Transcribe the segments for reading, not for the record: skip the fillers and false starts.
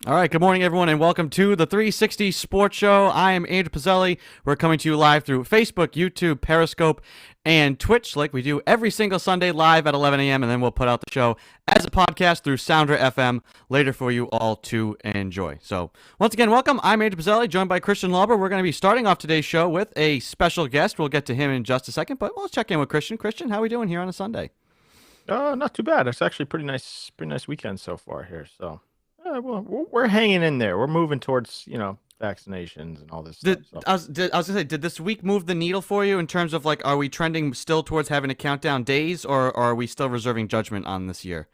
All right, good morning, everyone, and welcome to the 360 Sports Show. I am Andrew Pizzelli. We're coming to you live through Facebook, YouTube, Periscope, and Twitch, like we do every single Sunday live at 11 a.m., and then we'll put out the show as a podcast through Sounder FM later for you all to enjoy. So, once again, welcome. I'm Andrew Pizzelli, joined by Christian Lauber. We're going to be starting off today's show with a special guest. We'll get to him in just a second, but we'll check in with Christian. Christian, how are we doing here on a Sunday? Not too bad. It's actually pretty nice weekend so far here. So, we're hanging in there. We're moving towards, vaccinations and all this stuff. So. I was gonna say, did this week move the needle for you in terms of are we trending still towards having to count down days, or are we still reserving judgment on this year?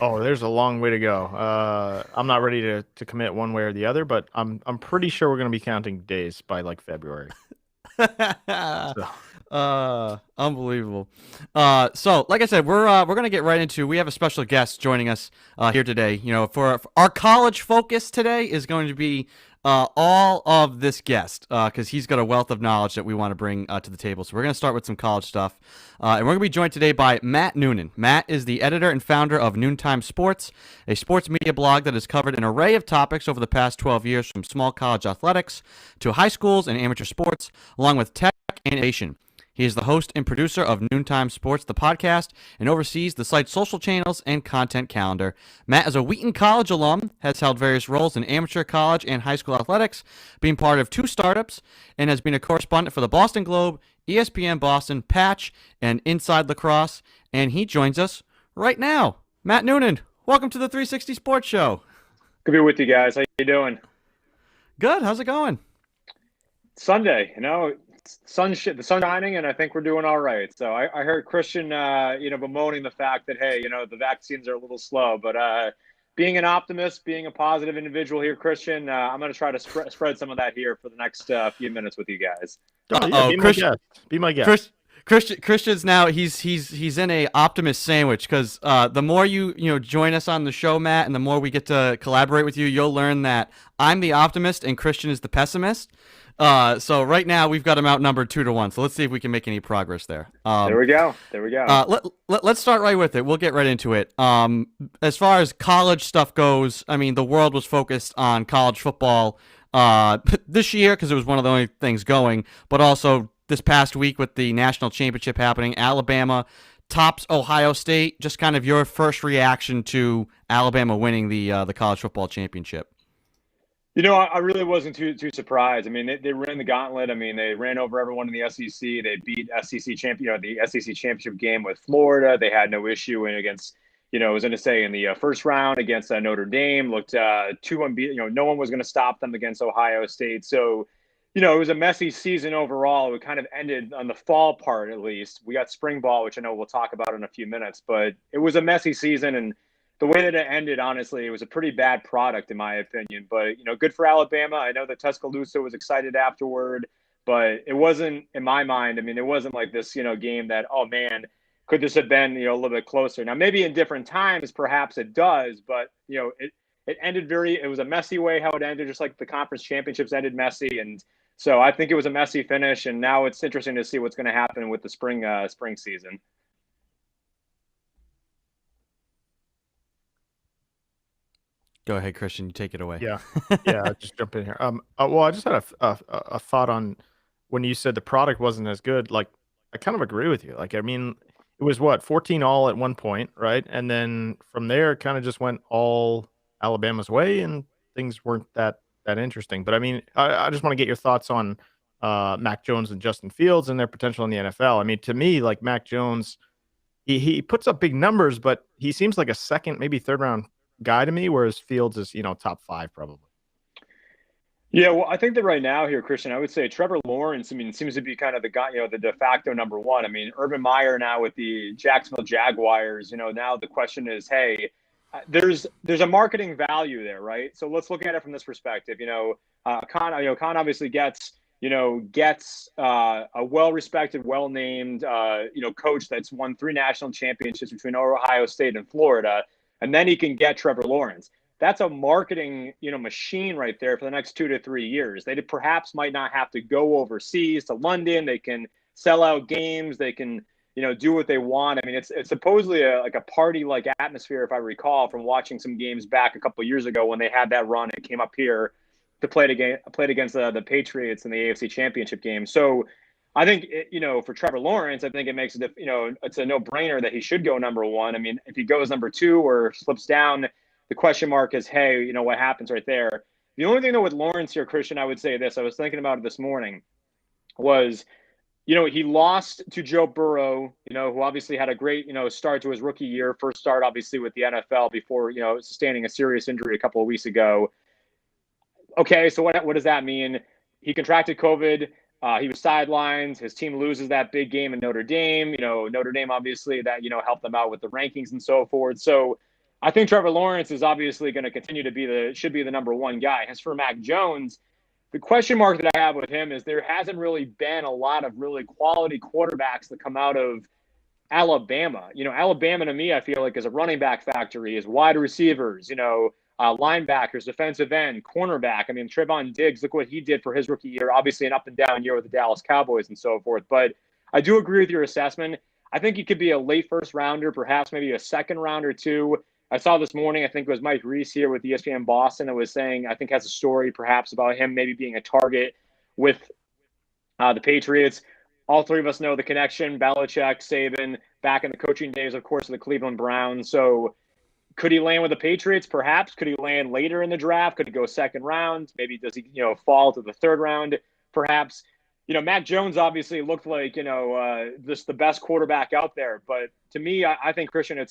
Oh, there's a long way to go. I'm not ready to commit one way or the other, but I'm pretty sure we're gonna be counting days by February. Unbelievable. So like I said, we're gonna get right into. We have a special guest joining us here today. For our college focus today is going to be all of this guest because he's got a wealth of knowledge that we want to bring to the table. So we're gonna start with some college stuff, and we're gonna be joined today by Matt Noonan. Matt is the editor and founder of NoontimeSports, a sports media blog that has covered an array of topics over the past 12 years, from small college athletics to high schools and amateur sports, along with tech and innovation. He is the host and producer of Noontime Sports, the podcast, and oversees the site's social channels and content calendar. Matt is a Wheaton College alum, has held various roles in amateur college and high school athletics, being part of 2 startups, and has been a correspondent for the Boston Globe, ESPN Boston, Patch, and Inside Lacrosse. And he joins us right now. Matt Noonan, welcome to the 360 Sports Show. Good to be with you guys. How you doing? Good. How's it going? Sunday, the sun's shining, and I think we're doing all right. So I heard Christian, bemoaning the fact that, hey, the vaccines are a little slow, but being an optimist, being a positive individual here, Christian, I'm going to try to spread some of that here for the next few minutes with you guys. Be my guest. Christian's now he's in a optimist sandwich because the more you join us on the show, Matt, and the more we get to collaborate with you, you'll learn that I'm the optimist and Christian is the pessimist. So right now we've got him outnumbered 2-1. So let's see if we can make any progress there. There we go. Let's start right with it. We'll get right into it. As far as college stuff goes, I mean, the world was focused on college football this year because it was one of the only things going, but also this past week with the national championship happening. Alabama tops Ohio State. Just kind of your first reaction to Alabama winning the college football championship. I really wasn't too surprised. I mean, they ran the gauntlet. I mean, they ran over everyone in the SEC. They beat the SEC championship game with Florida. They had no issue against, I was going to say in the first round against Notre Dame, looked 2 unbeaten. No one was going to stop them against Ohio State. So, it was a messy season overall. It kind of ended on the fall part, at least. We got spring ball, which I know we'll talk about in a few minutes, but it was a messy season. And the way that it ended, honestly, it was a pretty bad product, in my opinion. But, good for Alabama. I know that Tuscaloosa was excited afterward, but it wasn't, in my mind, it wasn't like this, game that, oh, man, could this have been, a little bit closer? Now, maybe in different times, perhaps it does, but, it ended it was a messy way how it ended, just like the conference championships ended messy. And so I think it was a messy finish, and now it's interesting to see what's going to happen with the spring season. Go ahead, Christian. You take it away. Yeah, just jump in here. Well, I just had a thought on when you said the product wasn't as good. I kind of agree with you. It was 14 all at one point, right? And then from there, it kind of just went all Alabama's way, and things weren't that interesting. But I just want to get your thoughts on Mac Jones and Justin Fields and their potential in the NFL. To me, Mac Jones, he puts up big numbers, but he seems like a second, maybe third round guy to me, whereas Fields is, top 5 probably. Yeah, well, I think that right now here, Christian, I would say Trevor Lawrence, I mean, seems to be kind of the guy, the de facto number one. I mean, Urban Meyer now with the Jacksonville Jaguars, now the question is, hey, there's a marketing value there, right? So let's look at it from this perspective. Khan obviously gets a well-respected, well-named, coach that's won 3 national championships between Ohio State and Florida, and then he can get Trevor Lawrence. That's a marketing, machine right there for the next 2 to 3 years. They perhaps might not have to go overseas to London. They can sell out games. They can, do what they want. I mean, it's supposedly like a party-like atmosphere, if I recall, from watching some games back a couple of years ago when they had that run and came up here to play against the Patriots in the AFC Championship game. So I think, for Trevor Lawrence, I think it makes it's a no-brainer that he should go number one. I mean, if he goes number 2 or slips down, the question mark is, hey, what happens right there? The only thing, though, with Lawrence here, Christian, I would say this. I was thinking about it this morning, was, he lost to Joe Burrow, who obviously had a great, start to his rookie year. First start, obviously, with the NFL before, sustaining a serious injury a couple of weeks ago. Okay, so what does that mean? He contracted COVID. He was sidelined. His team loses that big game in Notre Dame. Notre Dame, obviously, that, helped them out with the rankings and so forth. So I think Trevor Lawrence is obviously going to continue to should be the number one guy. As for Mac Jones, the question mark that I have with him is there hasn't really been a lot of really quality quarterbacks that come out of Alabama. Alabama to me, I feel like, is a running back factory, is wide receivers, linebackers, defensive end, cornerback. I mean, Trevon Diggs, look what he did for his rookie year. Obviously an up and down year with the Dallas Cowboys and so forth. But I do agree with your assessment. I think he could be a late first rounder, perhaps maybe a second round or two. I saw this morning, I think it was Mike Reese here with ESPN Boston that was saying, I think has a story perhaps about him maybe being a target with the Patriots. All three of us know the connection, Belichick, Saban, back in the coaching days, of course, of the Cleveland Browns. So could he land with the Patriots? Perhaps. Could he land later in the draft? Could he go second round? Maybe does he, fall to the third round? Perhaps. Mac Jones obviously looked like, just the best quarterback out there. But to me, I think, Christian,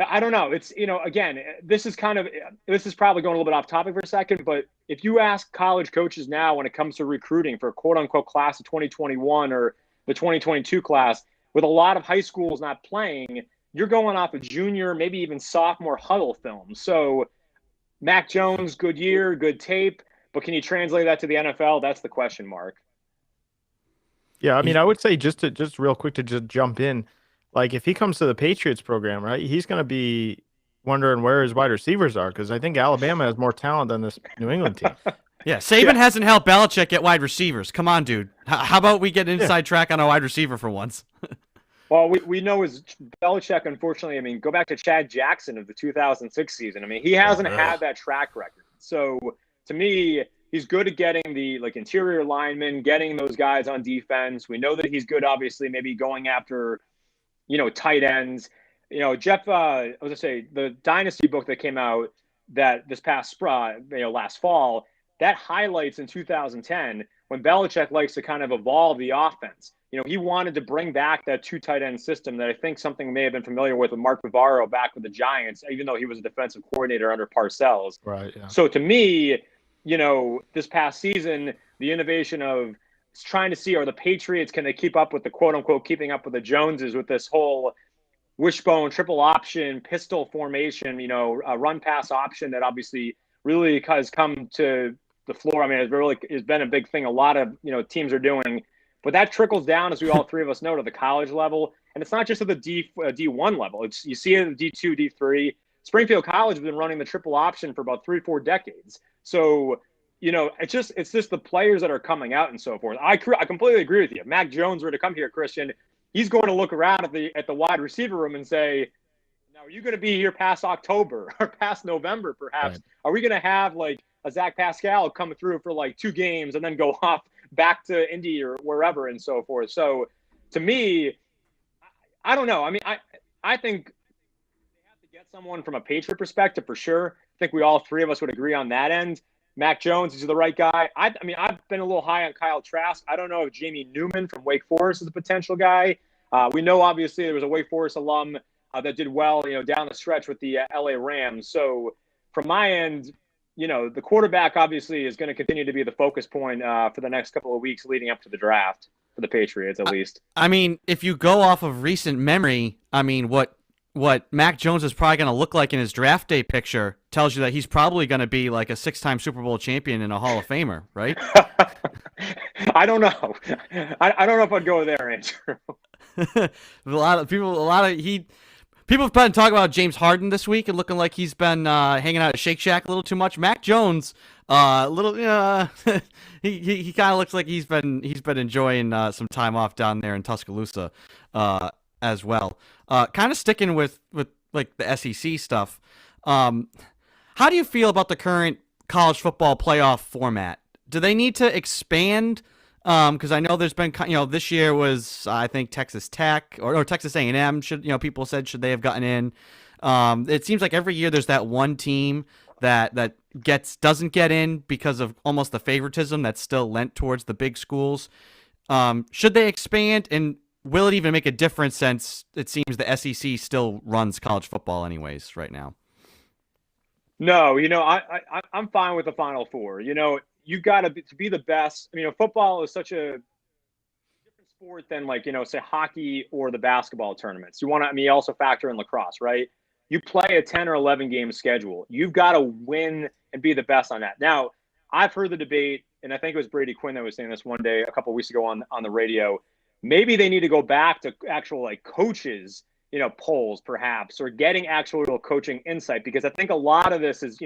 I don't know. It's, again, this is probably going a little bit off topic for a second, but if you ask college coaches now when it comes to recruiting for quote unquote class of 2021 or the 2022 class, with a lot of high schools not playing, you're going off a junior, maybe even sophomore huddle film. So Mac Jones, good year, good tape, but can you translate that to the NFL? That's the question mark. Yeah, I mean, I would say just real quick to just jump in, like if he comes to the Patriots program, right, he's going to be wondering where his wide receivers are because I think Alabama has more talent than this New England team. Yeah, Saban hasn't helped Belichick get wide receivers. Come on, dude. How about we get an inside track on a wide receiver for once? Well, we know is Belichick, unfortunately, I mean, go back to Chad Jackson of the 2006 season. I mean, he hasn't had that track record. So to me, he's good at getting the interior linemen, getting those guys on defense. We know that he's good, obviously, maybe going after, tight ends. Jeff, I was going to say, the Dynasty book that came out that this past last fall, that highlights in 2010 when Belichick likes to kind of evolve the offense. He wanted to bring back that 2 tight end system that I think something may have been familiar with Mark Bavaro back with the Giants, even though he was a defensive coordinator under Parcells. Right. Yeah. So to me, this past season, the innovation of trying to see are the Patriots, can they keep up with the quote unquote keeping up with the Joneses with this whole wishbone, triple option, pistol formation, a run pass option that obviously really has come to the floor. I mean, it's been a big thing. A lot of, teams are doing. But that trickles down, as we all three of us know, to the college level. And it's not just at the D1 level. You see it at the D2, D3. Springfield College has been running the triple option for about 3-4 decades. So, it's just the players that are coming out and so forth. I completely agree with you. If Mac Jones were to come here, Christian, he's going to look around at the wide receiver room and say, now, are you going to be here past October or past November, perhaps? Right. Are we going to have a Zach Pascal come through for 2 games and then go off back to Indy or wherever and so forth? So to me, I don't know. I mean, I think they have to get someone from a Patriot perspective for sure. I think we all three of us would agree on that end. Mac Jones is the right guy. I mean, I've been a little high on Kyle Trask. I don't know if Jamie Newman from Wake Forest is a potential guy. We know, obviously, there was a Wake Forest alum that did well, down the stretch with the LA Rams. So from my end, the quarterback obviously is going to continue to be the focus point for the next couple of weeks leading up to the draft for the Patriots, at least. I mean, if you go off of recent memory, I mean, what Mac Jones is probably going to look like in his draft day picture tells you that he's probably going to be like a 6-time Super Bowl champion and a Hall of Famer, right? I don't know. I don't know if I'd go there, Andrew. People have been talking about James Harden this week and looking like he's been hanging out at Shake Shack a little too much. Mac Jones, he kind of looks like he's been enjoying some time off down there in Tuscaloosa as well. Kind of sticking with like the SEC stuff. How do you feel about the current college football playoff format? Do they need to expand? Because I know there's been, this year was, I think, Texas Tech or Texas A&M. People said should they have gotten in? It seems like every year there's that one team that doesn't get in because of almost the favoritism that's still lent towards the big schools. Should they expand, and will it even make a difference since it seems the SEC still runs college football anyways right now? No, I'm fine with the Final Four. You got to be the best. I mean, football is such a different sport than say hockey or the basketball tournaments. You also factor in lacrosse, right? You play a 10 or 11 game schedule. You've got to win and be the best on that. Now, I've heard the debate, and I think it was Brady Quinn that was saying this one day, a couple of weeks ago on the radio. Maybe they need to go back to actual coaches, polls perhaps, or getting actual coaching insight, because I think a lot of this is,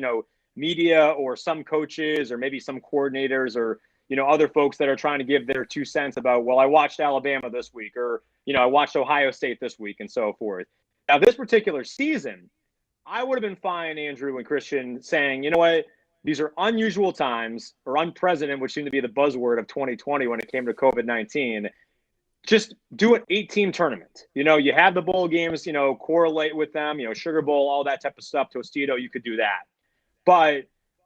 media or some coaches or maybe some coordinators or, other folks that are trying to give their 2 cents about, well, I watched Alabama this week, or, I watched Ohio State this week, and so forth. Now, this particular season, I would have been fine, Andrew and Christian, saying, you know what, these are unusual times, or unprecedented, which seemed to be the buzzword of 2020 when it came to COVID-19. Just do an 8-team tournament. You have the bowl games, correlate with them, Sugar Bowl, all that type of stuff, Tostito, you could do that. But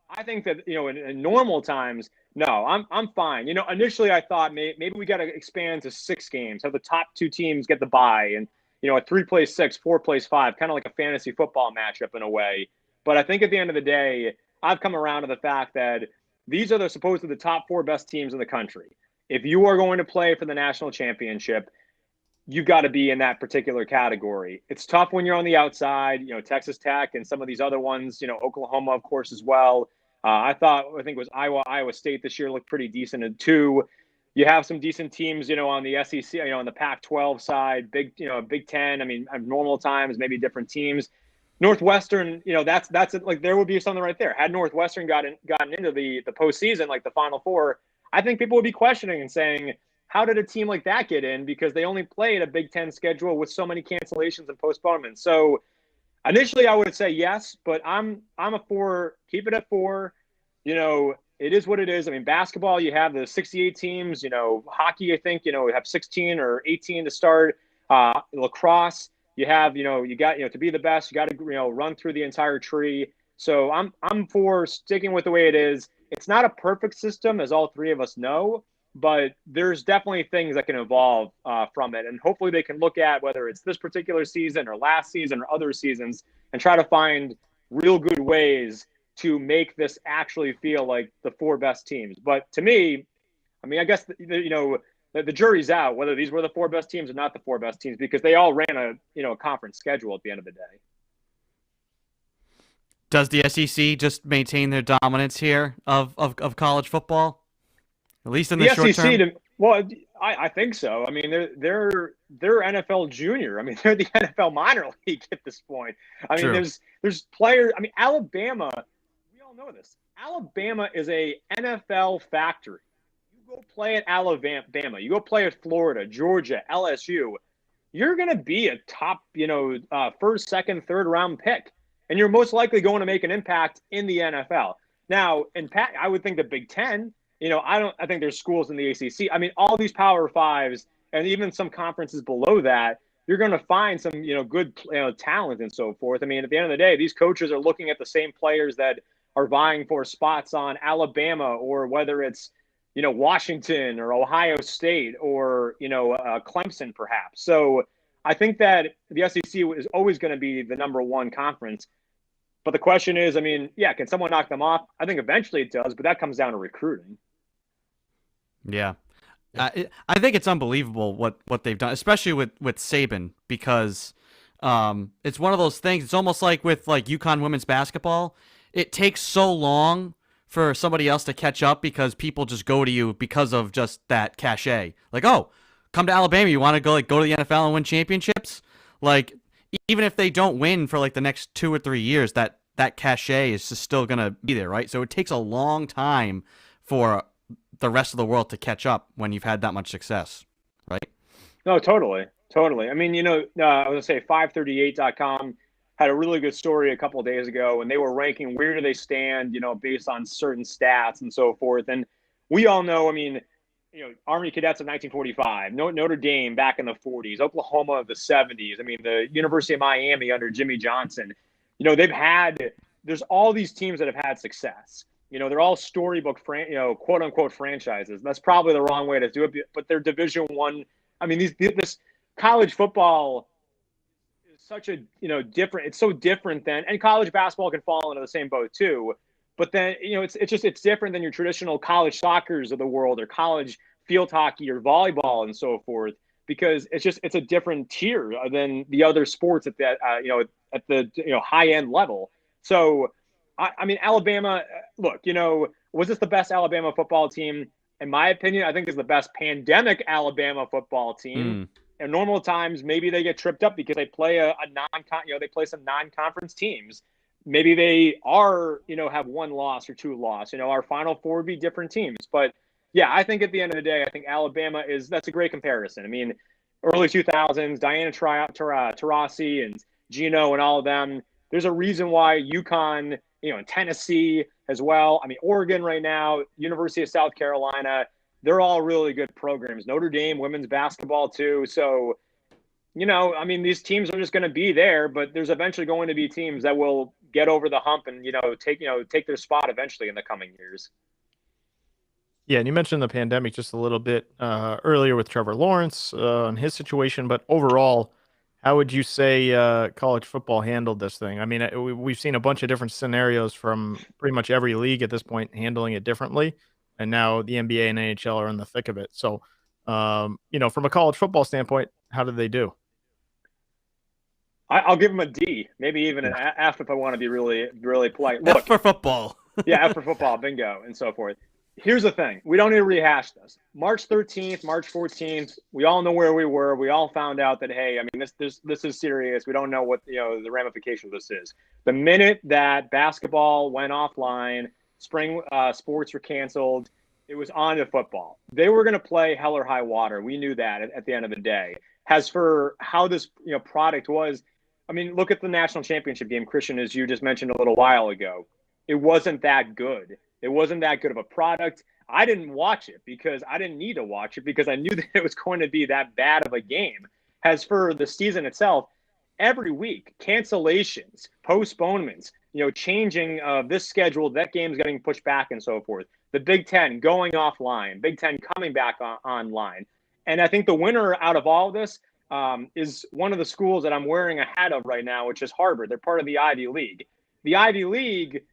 I think that, in normal times, no, I'm fine. Initially I thought maybe we got to expand to 6 games, have the top 2 teams get the bye, and, a 3 plays 6, 4 plays 5, kind of like a fantasy football matchup in a way. But I think at the end of the day, I've come around to the fact that these are supposedly the top 4 best teams in the country. If you are going to play for the national championship, you've got to be in that particular category. It's tough when you're on the outside, Texas Tech and some of these other ones, Oklahoma, of course, as well. I think it was Iowa State this year looked pretty decent in 2. You have some decent teams, on the SEC, on the Pac-12 side, Big Ten. I mean, normal times, maybe different teams. Northwestern, that's it. There would be something right there. Had Northwestern gotten into the postseason, like the Final Four, I think people would be questioning and saying, how did a team like that get in? Because they only played a Big Ten schedule with so many cancellations and postponements. So initially I would say yes, but I'm a 4, keep it at 4. It is what it is. I mean, basketball, you have the 68 teams, hockey, I think, we have 16 or 18 to start. Lacrosse, you have, you got, to be the best, you got to, run through the entire tree. So I'm for sticking with the way it is. It's not a perfect system, as all 3 of us know, but there's definitely things that can evolve from it. And hopefully they can look at whether it's this particular season or last season or other seasons and try to find real good ways to make this actually feel like the 4 best teams. But to me, I mean, I guess, the jury's out whether these were the 4 best teams or not the 4 best teams, because they all ran a conference schedule at the end of the day. Does the SEC just maintain their dominance here of college football, at least in the short term? Well, I think so. I mean, they're NFL junior. I mean, they're the NFL minor league at this point. I mean, True. there's players. I mean, Alabama. We all know this. Alabama is a NFL factory. You go play at Alabama. You go play at Florida, Georgia, LSU. You're going to be a top, first, second, third round pick. And you're most likely going to make an impact in the NFL. Now, I would think the Big Ten, I think there's schools in the ACC. I mean, all these Power Fives and even some conferences below that, you're going to find some, good talent and so forth. I mean, at the end of the day, these coaches are looking at the same players that are vying for spots on Alabama, or whether it's, Washington or Ohio State or, Clemson perhaps. So I think that the SEC is always going to be the number 1 conference. But the question is, I mean, yeah, can someone knock them off? I think eventually it does, but that comes down to recruiting. Yeah. I think it's unbelievable what they've done, especially with Saban, because it's one of those things. It's almost like with like UConn women's basketball. It takes so long for somebody else to catch up because people just go to you because of just that cachet. Like, oh, come to Alabama. You want to go to the NFL and win championships? Like, even if they don't win for like the next 2 or 3 years, that cachet is just still gonna be there, right? So it takes a long time for the rest of the world to catch up when you've had that much success, right? No, totally. Totally. I mean, I was going to say 538.com had a really good story a couple of days ago, and they were ranking where do they stand, based on certain stats and so forth. And we all know, I mean, Army cadets of 1945, Notre Dame back in the 40s, Oklahoma of the 70s. I mean, the University of Miami under Jimmy Johnson. There's all these teams that have had success. They're all storybook, quote unquote franchises. That's probably the wrong way to do it, but they're Division One. I mean, this college football is such a different. It's so different than, and college basketball can fall into the same boat too. But then it's different than your traditional college soccers of the world or college field hockey or volleyball and so forth, because it's a different tier than the other sports at that at the high end level. So I mean, Alabama. Look, was this the best Alabama football team? In my opinion, I think is the best pandemic Alabama football team. In normal times, maybe they get tripped up because they play they play some non-conference teams. Maybe they are, have one loss or two loss. Our Final Four would be different teams. But yeah, I think at the end of the day, I think Alabama that's a great comparison. I mean, early 2000s, Diana Taurasi and Gino and all of them. There's a reason why UConn, and Tennessee as well. I mean, Oregon right now, University of South Carolina, they're all really good programs. Notre Dame, women's basketball too. So, I mean, these teams are just going to be there, but there's eventually going to be teams that will get over the hump and, take their spot eventually in the coming years. Yeah, and you mentioned the pandemic just a little bit earlier with Trevor Lawrence and his situation, but overall, how would you say college football handled this thing? I mean, we've seen a bunch of different scenarios from pretty much every league at this point handling it differently, and now the NBA and NHL are in the thick of it. So, from a college football standpoint, how did they do? I'll give them a D, maybe even an F if I want to be really, really polite. Look, F for football. Yeah, F for football, bingo, and so forth. Here's the thing. We don't need to rehash this. March 13th, March 14th, we all know where we were. We all found out that, hey, I mean, this is serious. We don't know what, the ramification of this is. The minute that basketball went offline, spring sports were canceled, it was on to football. They were going to play hell or high water. We knew that at the end of the day. As for how this, product was, I mean, look at the national championship game, Christian, as you just mentioned a little while ago. It wasn't that good. It wasn't that good of a product. I didn't watch it because I didn't need to watch it because I knew that it was going to be that bad of a game. As for the season itself, every week, cancellations, postponements, changing of this schedule, that game's getting pushed back and so forth. The Big Ten going offline, Big Ten coming back online. And I think the winner out of all of this is one of the schools that I'm wearing a hat of right now, which is Harvard. They're part of the Ivy League. The Ivy League,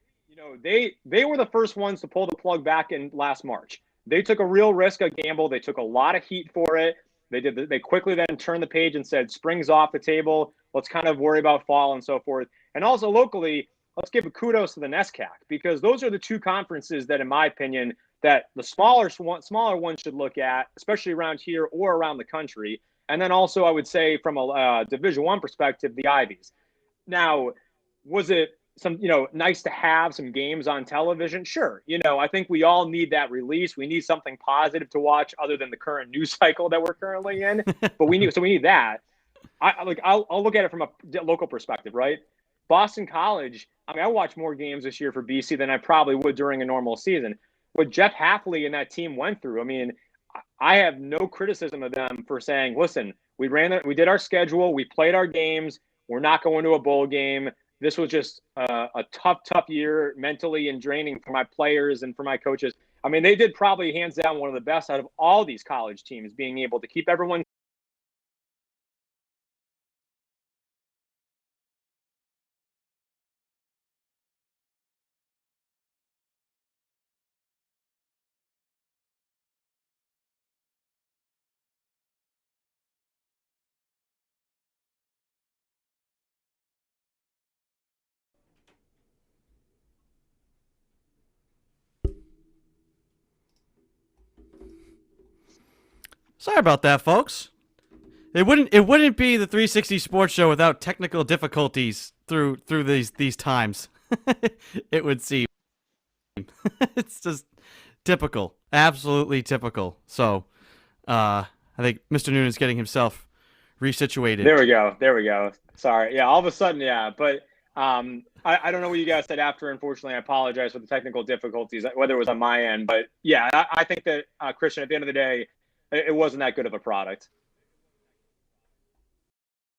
they were the first ones to pull the plug back in last March. They took a real risk, a gamble. They took a lot of heat for it. They quickly then turned the page and said, spring's off the table. Let's kind of worry about fall and so forth. And also locally, let's give a kudos to the NESCAC because those are the two conferences that, in my opinion, that the smaller ones should look at, especially around here or around the country. And then also, I would say from a Division I perspective, the Ivies. Now, was it nice to have some games on television? Sure. I think we all need that release. We need something positive to watch other than the current news cycle that we're currently in. But we need that. I'll look at it from a local perspective, right? Boston College. I mean, I watched more games this year for BC than I probably would during a normal season. What Jeff Hafley and that team went through, I mean, I have no criticism of them for saying, listen, we did our schedule, we played our games, we're not going to a bowl game. This was just a tough year mentally and draining for my players and for my coaches. I mean, they did probably hands down one of the best out of all these college teams, being able to keep everyone Sorry about that, folks. It wouldn't be the 360 Sports Show without technical difficulties through these times. It would seem. It's just typical, absolutely typical. So, I think Mr. Noonan's getting himself resituated. There we go. Sorry. Yeah, all of a sudden, yeah. But I don't know what you guys said after. Unfortunately, I apologize for the technical difficulties, whether it was on my end. But yeah, I think that, Christian, at the end of the day, it wasn't that good of a product.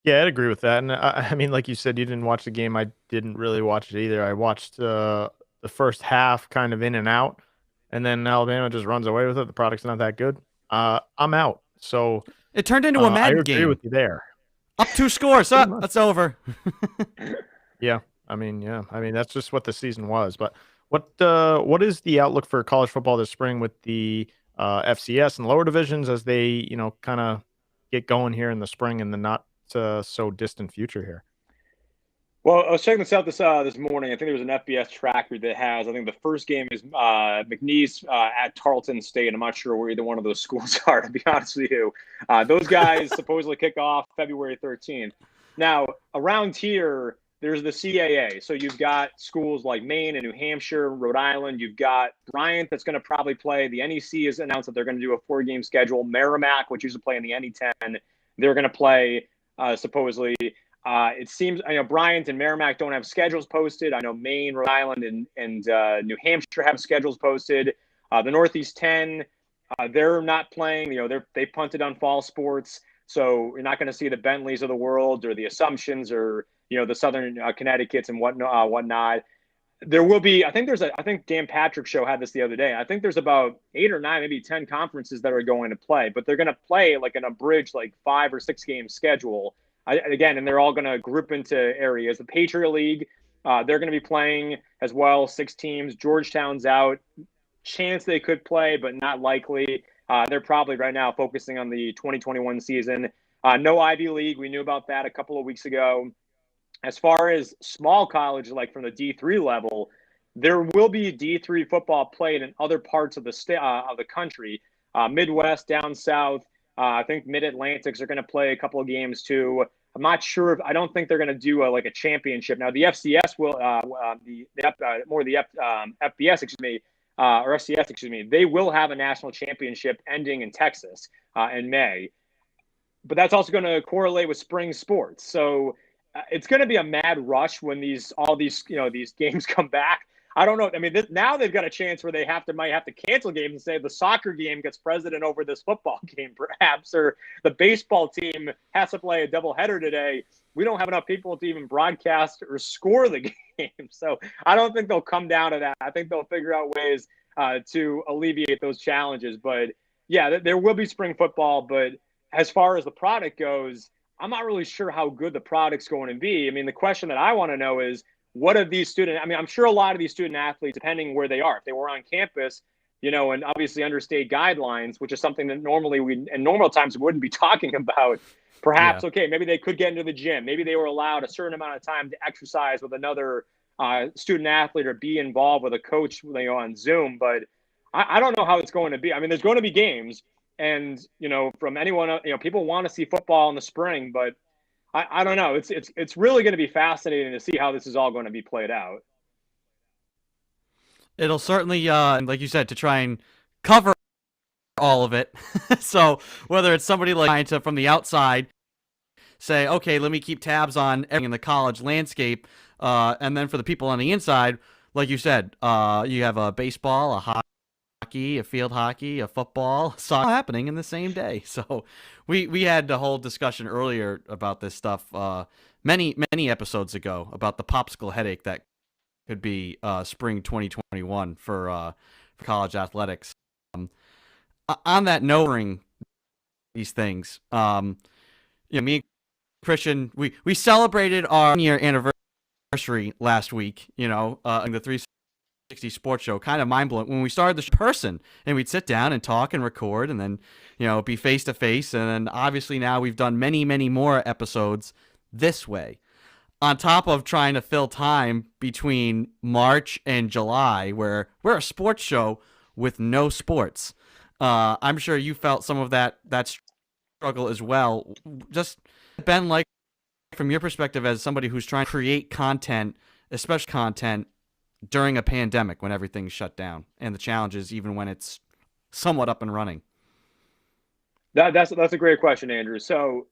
Yeah, I'd agree with that. And I mean, like you said, you didn't watch the game. I didn't really watch it either. I watched the first half kind of in and out, and then Alabama just runs away with it. The product's not that good. I'm out. So It turned into a I Madden agree game. with you there. Up 2 scores. Up. That's over. Yeah. I mean, that's just what the season was. But what is the outlook for college football this spring with the FCS and lower divisions as they, kind of get going here in the spring and the not so distant future here? Well, I was checking this out this morning. I think there's an FBS tracker that has. I think the first game is McNeese at Tarleton State. I'm not sure where either one of those schools are, to be honest with you. Those guys supposedly kick off February 13th. Now, around here, there's the CAA. So you've got schools like Maine and New Hampshire, Rhode Island. You've got Bryant that's going to probably play. The NEC has announced that they're going to do a 4-game schedule. Merrimack, which used to play in the NE10, they're going to play supposedly. It seems, Bryant and Merrimack don't have schedules posted. I know Maine, Rhode Island, and New Hampshire have schedules posted. The Northeast 10, they're not playing. They punted on fall sports, so you're not going to see the Bentleys of the world or the Assumptions or the Southern Connecticut's and whatnot. There will be. I think Dan Patrick's show had this the other day. I think there's about 8 or 9, maybe 10 conferences that are going to play, but they're going to play like an abridged, like 5 or 6 game schedule. And they're all going to group into areas. The Patriot League, they're going to be playing as well, 6 teams. Georgetown's out. Chance they could play, but not likely. They're probably right now focusing on the 2021 season. No Ivy League. We knew about that a couple of weeks ago. As far as small colleges, like from the D3 level, there will be D3 football played in other parts of the country, Midwest, down south. I think Mid-Atlantics are going to play a couple of games too. I'm not sure. I don't think they're going to do a championship. Now the FCS will, FBS, or FCS, they will have a national championship ending in Texas in May. But that's also going to correlate with spring sports. So it's going to be a mad rush when all these games come back. I don't know. I mean, now they've got a chance where they might have to cancel games and say the soccer game gets precedent over this football game, perhaps, or the baseball team has to play a doubleheader today. We don't have enough people to even broadcast or score the game. So I don't think they'll come down to that. I think they'll figure out ways to alleviate those challenges. But yeah, there will be spring football. But as far as the product goes, I'm not really sure how good the product's going to be. I mean, the question that I want to know is, what of these I'm sure a lot of these student athletes, depending where they are, if they were on campus, and obviously under state guidelines, which is something that normally in normal times we wouldn't be talking about, perhaps, okay, maybe they could get into the gym. Maybe they were allowed a certain amount of time to exercise with another student athlete or be involved with a coach on Zoom. But I don't know how it's going to be. I mean, there's going to be games and, from anyone, people want to see football in the spring, but I don't know. It's really going to be fascinating to see how this is all going to be played out. It'll certainly, like you said, to try and cover all of it. So whether it's somebody like trying to, from the outside, say, okay, let me keep tabs on everything in the college landscape, and then for the people on the inside, like you said, you have a baseball, a hockey, a field hockey, a football, soccer happening in the same day. So we had the whole discussion earlier about this stuff many episodes ago about the popsicle headache that could be spring 2021 for college athletics. On that note, these things, me and Christian, we celebrated our 1-year anniversary last week, in the 360 Sports Show. Kind of mind-blowing when we started this person, and we'd sit down and talk and record and then, be face-to-face. And then obviously now we've done many more episodes this way. On top of trying to fill time between March and July, where we're a sports show with no sports. I'm sure you felt some of that struggle as well. Just Ben, like from your perspective as somebody who's trying to create content, especially content during a pandemic when everything's shut down, and the challenges even when it's somewhat up and running. That's a great question, Andrew. So,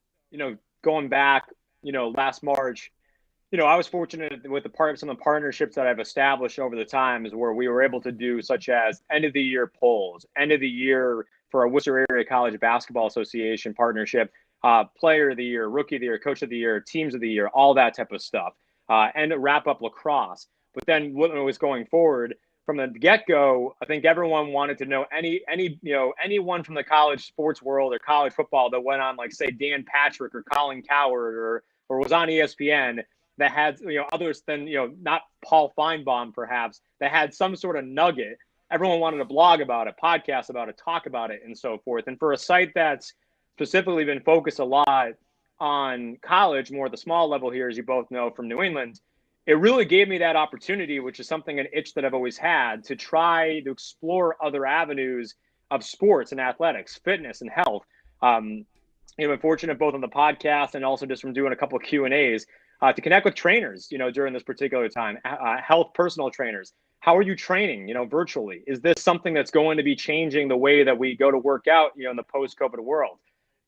going back, last March, I was fortunate with some of the partnerships that I've established over the time is where we were able to do such as end of the year polls, end of the year for our Worcester Area College Basketball Association partnership, player of the year, rookie of the year, coach of the year, teams of the year, all that type of stuff, and wrap up lacrosse. But then when it was going forward from the get-go, I think everyone wanted to know anyone from the college sports world or college football that went on, like, say, Dan Patrick or Colin Coward or was on ESPN that had, others than, not Paul Feinbaum, perhaps, that had some sort of nugget. Everyone wanted to blog about it, podcast about it, talk about it, and so forth. And for a site that's specifically been focused a lot on college, more at the small level here, as you both know from New England, it really gave me that opportunity, which is something, an itch that I've always had, to try to explore other avenues of sports and athletics, fitness and health. I'm fortunate both on the podcast and also just from doing a couple of Q&As to connect with trainers, during this particular time, health personal trainers. How are you training, virtually? Is this something that's going to be changing the way that we go to work out, in the post-COVID world?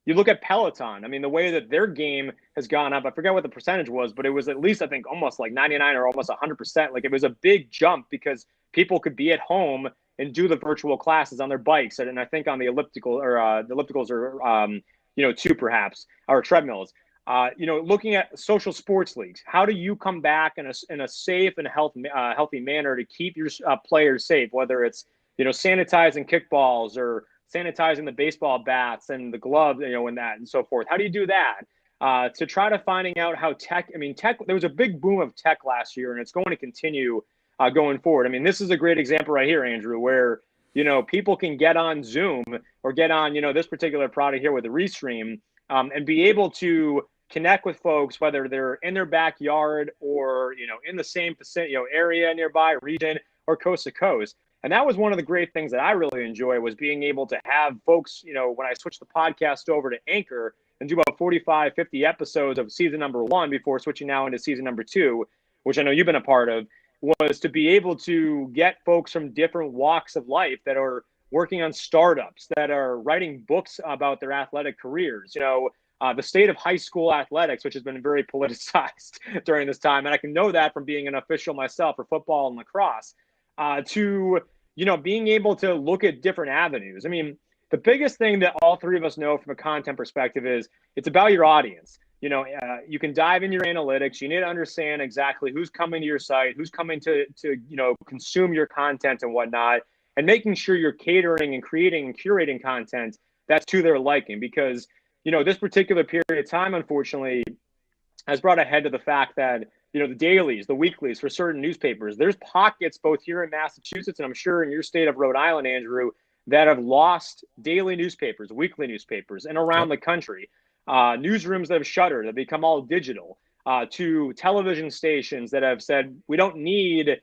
You look at Peloton. I mean, the way that their game has gone up, I forget what the percentage was, but it was at least, I think, almost like 99 or almost 100%. Like, it was a big jump because people could be at home and do the virtual classes on their bikes. And I think on the elliptical or the ellipticals or, two perhaps, or treadmills. Looking at social sports leagues, how do you come back in a safe and healthy manner to keep your players safe, whether it's, sanitizing kickballs or sanitizing the baseball bats and the gloves, and that and so forth. How do you do that? To try to finding out how tech, there was a big boom of tech last year and it's going to continue going forward. This is a great example right here, Andrew, where, people can get on Zoom or get on, this particular product here with the Restream and be able to connect with folks, whether they're in their backyard or, in the same area nearby, region, or coast to coast. And that was one of the great things that I really enjoy, was being able to have folks, when I switched the podcast over to Anchor and do about 45, 50 episodes of season number 1 before switching now into season number 2, which I know you've been a part of, was to be able to get folks from different walks of life that are working on startups, that are writing books about their athletic careers, the state of high school athletics, which has been very politicized during this time. And I can know that from being an official myself for football and lacrosse, to, being able to look at different avenues. The biggest thing that all three of us know from a content perspective is it's about your audience. You can dive in your analytics. You need to understand exactly who's coming to your site, who's coming to consume your content and whatnot, and making sure you're catering and creating and curating content that's to their liking. Because, this particular period of time, unfortunately, has brought ahead to the fact that, the dailies, the weeklies for certain newspapers, there's pockets both here in Massachusetts and I'm sure in your state of Rhode Island, Andrew, that have lost daily newspapers, weekly newspapers, and around the country. Newsrooms that have shuttered, that become all digital, to television stations that have said, we don't need,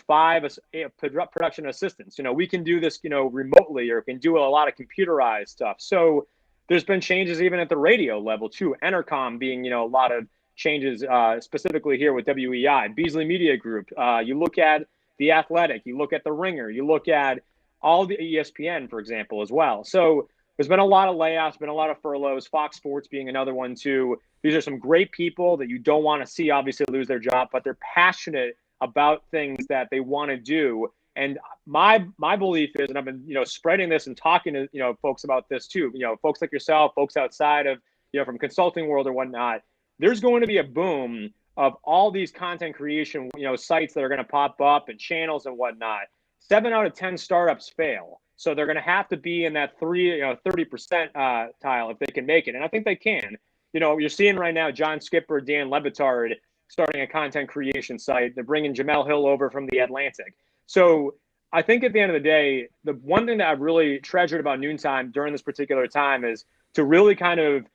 5 production assistants. We can do this, remotely, or can do a lot of computerized stuff. So there's been changes even at the radio level too. Entercom being, a lot of changes specifically here with WEI, Beasley Media Group. You look at The Athletic, you look at The Ringer, you look at all the ESPN, for example, as well. So there's been a lot of layoffs, been a lot of furloughs, Fox Sports being another one too. These are some great people that you don't want to see obviously lose their job, but they're passionate about things that they want to do. And my belief is, and I've been, spreading this and talking to, folks about this too, folks like yourself, folks outside of, from consulting world or whatnot, there's going to be a boom of all these content creation, sites that are going to pop up and channels and whatnot. 7 out of 10 startups fail. So they're going to have to be in that 30% tile if they can make it. And I think they can. You're seeing right now John Skipper, Dan Lebitard starting a content creation site. They're bringing Jamel Hill over from The Atlantic. So I think at the end of the day, the one thing that I've really treasured about Noontime during this particular time is to really kind of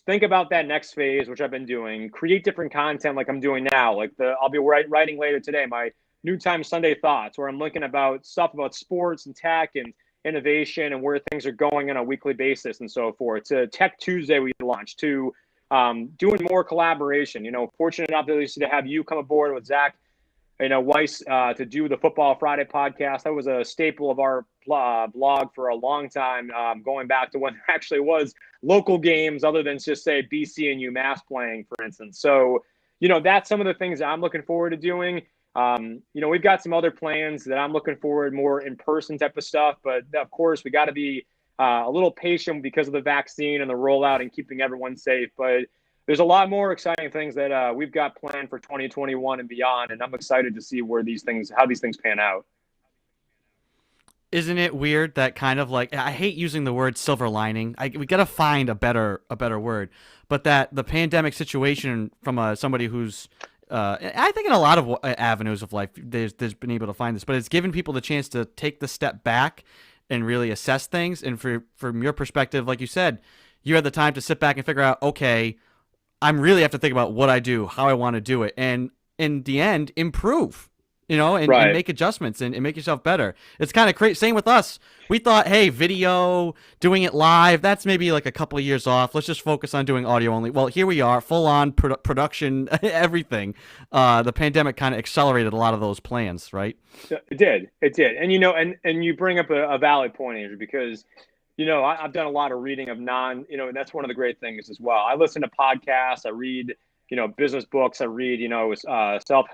think about that next phase, which I've been doing, create different content like I'm doing now. Like I'll be writing later today, my Noontime Sunday Thoughts, where I'm looking about stuff about sports and tech and innovation and where things are going on a weekly basis and so forth, to Tech Tuesday we launched, to doing more collaboration. Fortunate enough to have you come aboard with Zach, Weiss, to do the Football Friday podcast. That was a staple of our blog for a long time, going back to when there actually was local games other than just say BC and UMass playing, for instance. So, that's some of the things that I'm looking forward to doing. We've got some other plans that I'm looking forward more in-person type of stuff, but of course we got to be a little patient because of the vaccine and the rollout and keeping everyone safe. But there's a lot more exciting things that we've got planned for 2021 and beyond, and I'm excited to see how these things pan out. Isn't it weird that kind of like, I hate using the word silver lining. We got to find a better word, but that the pandemic situation from somebody who's I think in a lot of avenues of life, there's been able to find this, but it's given people the chance to take the step back and really assess things. And from your perspective, like you said, you had the time to sit back and figure out, okay, I'm really have to think about what I do, how I want to do it, and in the end, improve, and make adjustments and make yourself better. It's kind of crazy. Same with us. We thought, hey, video, doing it live, that's maybe like a couple of years off. Let's just focus on doing audio only. Well, here we are, full on production, everything. The pandemic kind of accelerated a lot of those plans, right? It did. And and you bring up a valid point, Andrew, because I've done a lot of reading of and that's one of the great things as well. I listen to podcasts, I read, business books, I read,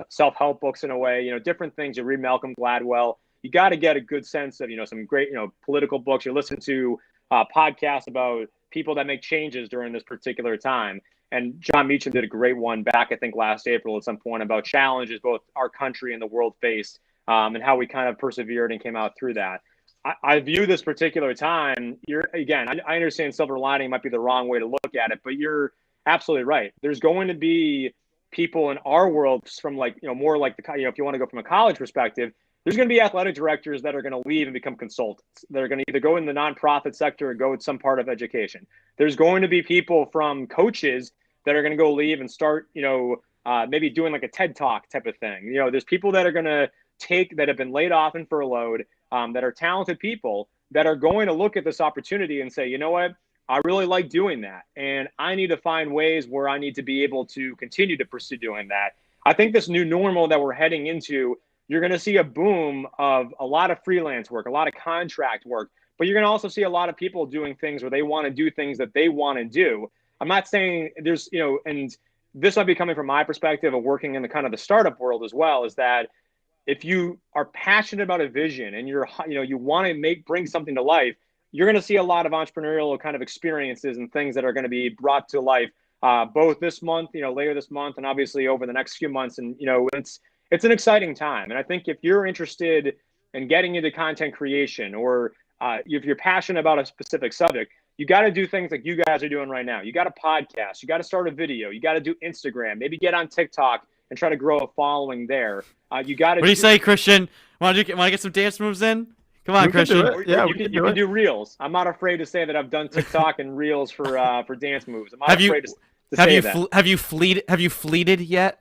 self-help books in a way, different things. You read Malcolm Gladwell. You got to get a good sense of, some great, political books. You listen to podcasts about people that make changes during this particular time. And John Meacham did a great one back, I think, last April at some point about challenges both our country and the world faced, and how we kind of persevered and came out through that. I view this particular time, I understand silver lining might be the wrong way to look at it, but you're absolutely right. There's going to be people in our world from more like if you want to go from a college perspective, there's going to be athletic directors that are going to leave and become consultants. They're going to either go in the nonprofit sector or go with some part of education. There's going to be people from coaches that are going to go leave and start, maybe doing like a TED Talk type of thing. There's people that are going to that have been laid off and furloughed, that are talented people that are going to look at this opportunity and say, you know what, I really like doing that. And I need to find ways where I need to be able to continue to pursue doing that. I think this new normal that we're heading into, you're going to see a boom of a lot of freelance work, a lot of contract work, but you're going to also see a lot of people doing things where they want to do things that they want to do. I'm not saying there's, and this might be coming from my perspective of working in the kind of the startup world as well, is that if you are passionate about a vision and you want to bring something to life, you're going to see a lot of entrepreneurial kind of experiences and things that are going to be brought to life, both this month, later this month, and obviously over the next few months. And, it's an exciting time. And I think if you're interested in getting into content creation, or if you're passionate about a specific subject, you got to do things like you guys are doing right now. You got to podcast, you got to start a video, you got to do Instagram, maybe get on TikTok and try to grow a following there. You got to. What do you say, Christian? Want to get some dance moves in? Come on, Christian. Yeah, you can do reels. I'm not afraid to say that I've done TikTok and reels for dance moves. I'm not afraid to say that. Have you fleeted yet?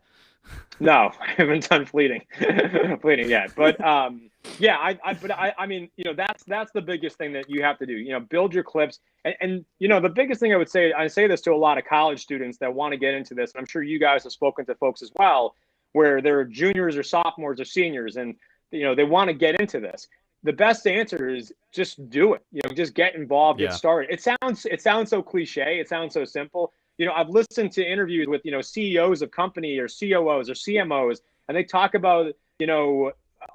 No, I haven't done fleeting yet. But I mean, that's the biggest thing that you have to do. Build your clips, and the biggest thing I say this to a lot of college students that want to get into this, and I'm sure you guys have spoken to folks as well, where they're juniors or sophomores or seniors, and they want to get into this. The best answer is just do it. Just get involved, get started. It sounds so cliche. It sounds so simple. I've listened to interviews with, CEOs of company or COOs or CMOs, and they talk about,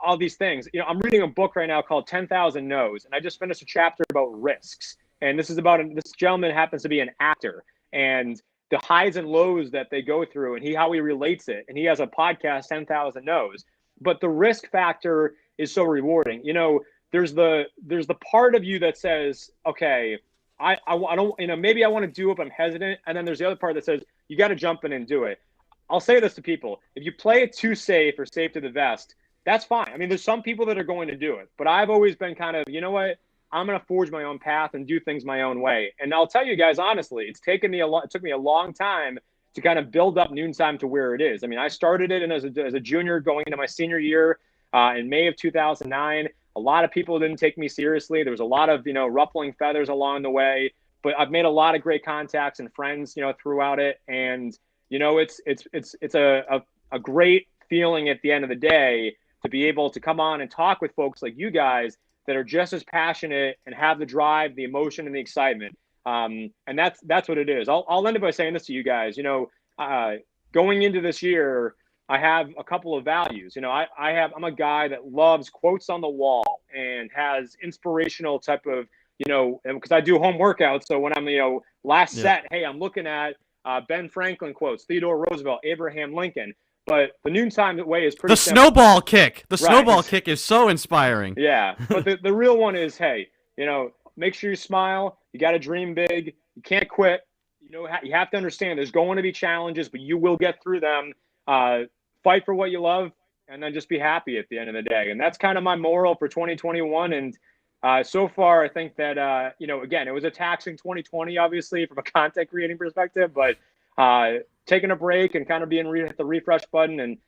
all these things. I'm reading a book right now called 10,000 No's, and I just finished a chapter about risks. And this is about this gentleman happens to be an actor, and the highs and lows that they go through, and how he relates it. And he has a podcast, 10,000 No's. But the risk factor is so rewarding. There's the part of you that says, okay, I don't, maybe I want to do it, but I'm hesitant. And then there's the other part that says, you got to jump in and do it. I'll say this to people. If you play it too safe or safe to the vest, that's fine. I mean, there's some people that are going to do it, but I've always been kind of, you know what, I'm going to forge my own path and do things my own way. And I'll tell you guys, honestly, it took me a long time to kind of build up Noontime to where it is. I mean, I started it as a junior going into my senior year in May of 2009. A lot of people didn't take me seriously. There was a lot of, ruffling feathers along the way, but I've made a lot of great contacts and friends, throughout it. And, it's a great feeling at the end of the day to be able to come on and talk with folks like you guys that are just as passionate and have the drive, the emotion, and the excitement. And that's what it is. I'll end it by saying this to you guys. Going into this year, I have a couple of values. I'm a guy that loves quotes on the wall and has inspirational type of, because I do home workouts. So when I'm, last set, hey, I'm looking at Ben Franklin quotes, Theodore Roosevelt, Abraham Lincoln. But the noontime way is pretty simple. Snowball kick. The snowball kick is so inspiring. Yeah. But the real one is, hey, make sure you smile. You got to dream big. You can't quit. You have to understand there's going to be challenges, but you will get through them. Fight for what you love, and then just be happy at the end of the day. And that's kind of my moral for 2021. And so far, I think that, again, it was a taxing 2020, obviously, from a content creating perspective, but taking a break and kind of being hit the refresh button and,